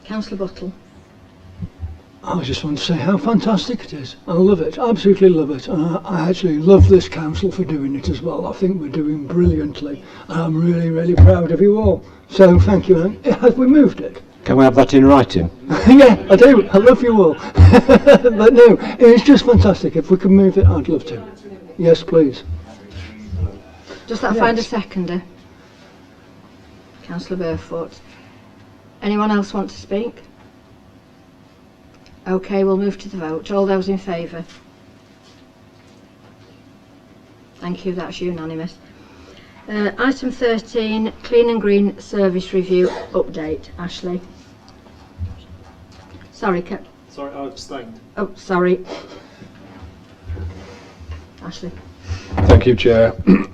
Councillor Buttle. I just want to say how fantastic it is. I love it, absolutely love it. I actually love this council for doing it as well. I think we're doing brilliantly. I'm really, really proud of you all. So thank you. Have we moved it? Can we have that in writing? Yeah, I do. I love you all. But no, it's just fantastic. If we can move it, I'd love to. Yes, please. Does that find a seconder? Councillor Burfoot. Anyone else want to speak? Okay, we'll move to the vote. All those in favour? Thank you, that's unanimous. Item 13, Clean and Green Service Review Update. Ashley. Sorry, Sorry, I abstained. Oh, sorry. Ashley. Thank you, Chair.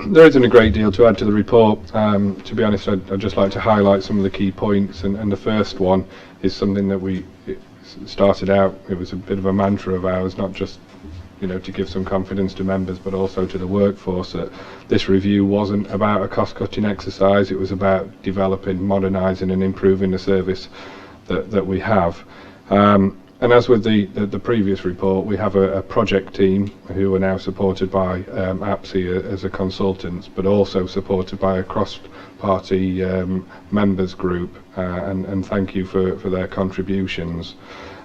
There isn't a great deal to add to the report. To be honest, I'd just like to highlight some of the key points, and the first one is something that we started out, it was a bit of a mantra of ours, not just to give some confidence to members but also to the workforce, that this review wasn't about a cost-cutting exercise. It was about developing, modernising and improving the service that we have. And as with the previous report, we have a project team who are now supported by APSI as a consultant, but also supported by a cross-party members group, and thank you for their contributions.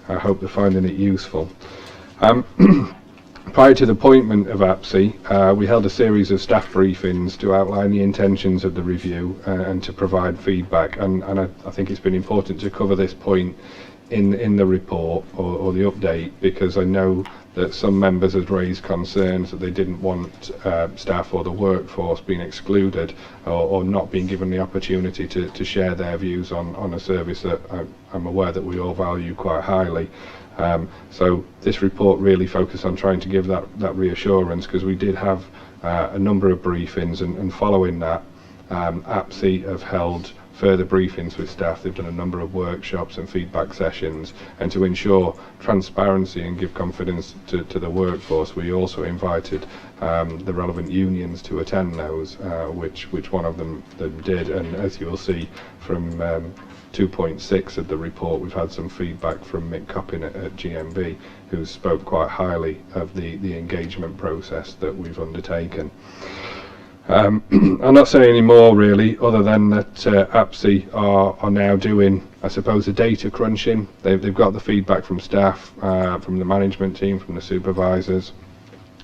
I hope they're finding it useful. Prior to the appointment of APSI, we held a series of staff briefings to outline the intentions of the review and to provide feedback, and I think it's been important to cover this point in the report or the update, because I know that some members had raised concerns that they didn't want staff or the workforce being excluded or not being given the opportunity to share their views on a service that I'm aware that we all value quite highly. So this report really focused on trying to give that reassurance, because we did have a number of briefings, and following that, APSI have held further briefings with staff. They've done a number of workshops and feedback sessions, and to ensure transparency and give confidence to the workforce, we also invited the relevant unions to attend those, which one of them did. And as you'll see from 2.6 of the report, we've had some feedback from Mick Coppin at GMB, who spoke quite highly of the engagement process that we've undertaken. I'm not saying any more really, other than that APSI are now doing, I suppose, the data crunching. They've got the feedback from staff, from the management team, from the supervisors.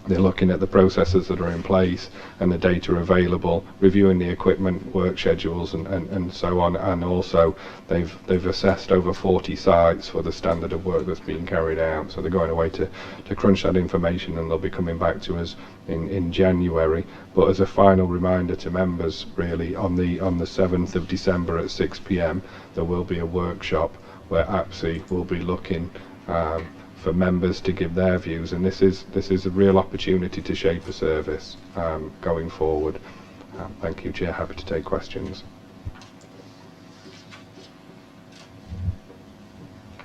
They're looking at the processes that are in place and the data available, reviewing the equipment, work schedules and so on, and also they've assessed over 40 sites for the standard of work that's being carried out. So they're going away to crunch that information, and they'll be coming back to us in January. But as a final reminder to members, really, on the 7th of December at 6 p.m. there will be a workshop where APSI will be looking for members to give their views, and this is a real opportunity to shape a service going forward. Thank you, Chair. Happy to take questions.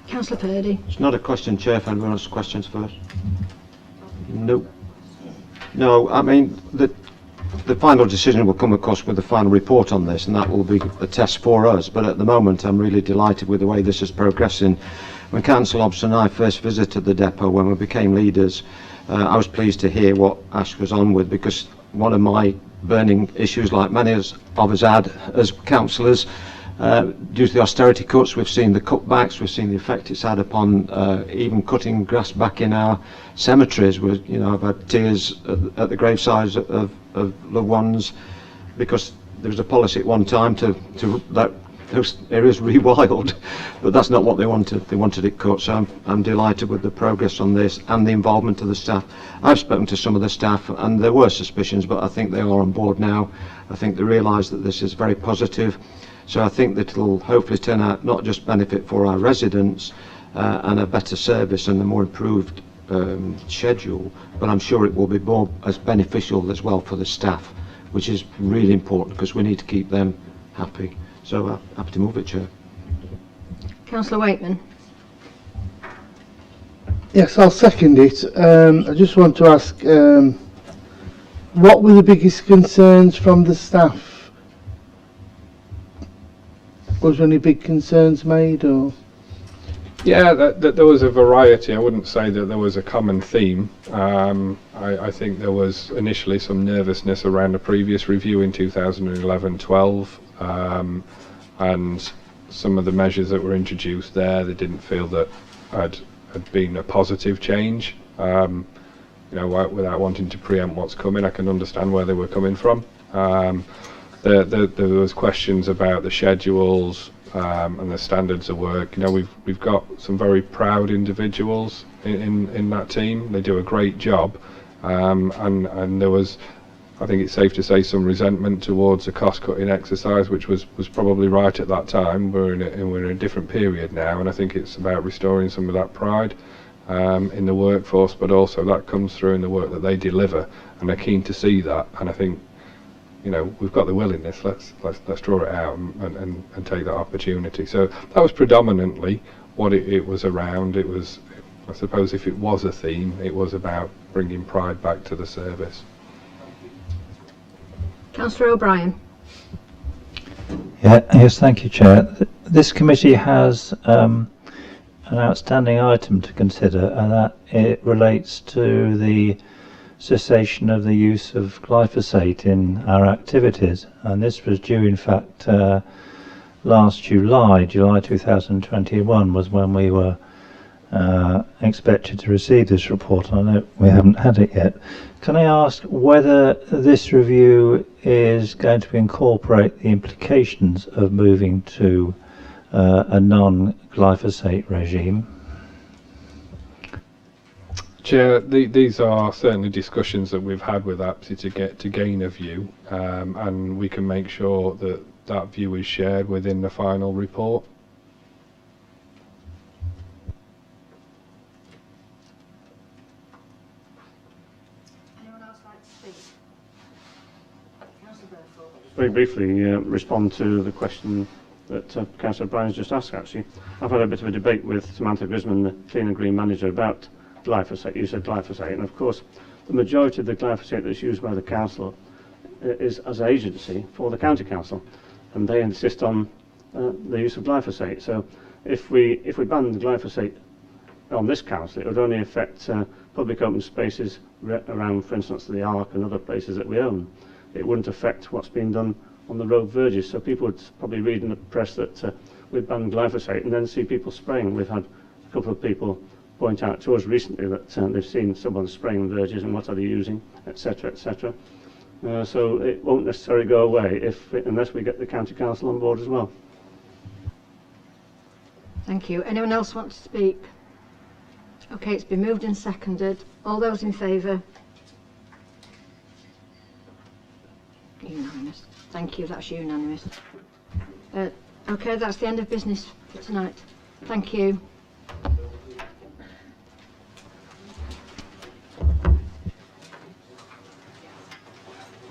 Councillor Purdy. It's not a question, Chair. If anyone wants questions first. No, I mean, the final decision will come, of course, with the final report on this, and that will be a test for us. But at the moment, I'm really delighted with the way this is progressing. When Councillor Hobson and I first visited the depot when we became leaders, I was pleased to hear what Ash was on with, because one of my burning issues, like many of us had as councillors, due to the austerity cuts, we've seen the cutbacks, we've seen the effect it's had upon even cutting grass back in our cemeteries. I've had tears at the gravesides of loved ones, because there was a policy at one time to let those areas rewild, but that's not what they wanted. They wanted it cut. So I'm delighted with the progress on this and the involvement of the staff. I've spoken to some of the staff, and there were suspicions, but I think they are on board now. I think they realise that this is very positive. So I think that it'll hopefully turn out not just benefit for our residents and a better service and a more improved schedule, but I'm sure it will be more as beneficial as well for the staff, which is really important, because we need to keep them happy. So happy to move it, Chair. Councillor Wakeman. Yes, I'll second it. I just want to ask, what were the biggest concerns from the staff? Was there any big concerns made, or? Yeah, there was a variety. I wouldn't say that there was a common theme. I think there was initially some nervousness around a previous review in 2011-12, and some of the measures that were introduced there, they didn't feel that had been a positive change. Without wanting to preempt what's coming, I can understand where they were coming from. There was questions about the schedules, and the standards of work. You know, we've got some very proud individuals in that team. They do a great job, and there was, I think it's safe to say, some resentment towards a cost-cutting exercise, which was probably right at that time. We're in a different period now, and I think it's about restoring some of that pride in the workforce, but also that comes through in the work that they deliver, and they're keen to see that. And I think, you know, we've got the willingness. Let's draw it out and take that opportunity. So that was predominantly what it was around. It was, I suppose, if it was a theme, it was about bringing pride back to the service. Councillor O'Brien. Yes, thank you, Chair. This committee has an outstanding item to consider, and that it relates to the cessation of the use of glyphosate in our activities, and this was due, in fact, last July 2021 was when we were expected to receive this report. I know we haven't had it yet. Can I ask whether this review is going to incorporate the implications of moving to a non-glyphosate regime? Chair, these are certainly discussions that we've had with APSI to gain a view, and we can make sure that that view is shared within the final report. Anyone else like to speak? Councillor Burford. Very briefly respond to the question that Councillor O'Brien's just asked. Actually, I've had a bit of a debate with Samantha Grisman, the Clean and Green Manager, about glyphosate, use of glyphosate, and of course the majority of the glyphosate that's used by the council is as an agency for the county council, and they insist on the use of glyphosate. So if we banned glyphosate on this council, it would only affect public open spaces around, for instance, the Arc and other places that we own. It wouldn't affect what's being done on the road verges. So people would probably read in the press that we've banned glyphosate and then see people spraying. We've had a couple of people point out to us recently that they've seen someone spraying verges and what are they using, etc., etc. So it won't necessarily go away unless we get the county council on board as well. Thank you. Anyone else want to speak? Okay, it's been moved and seconded. All those in favour? Unanimous. Thank you, that's unanimous. Okay, that's the end of business for tonight. Thank you.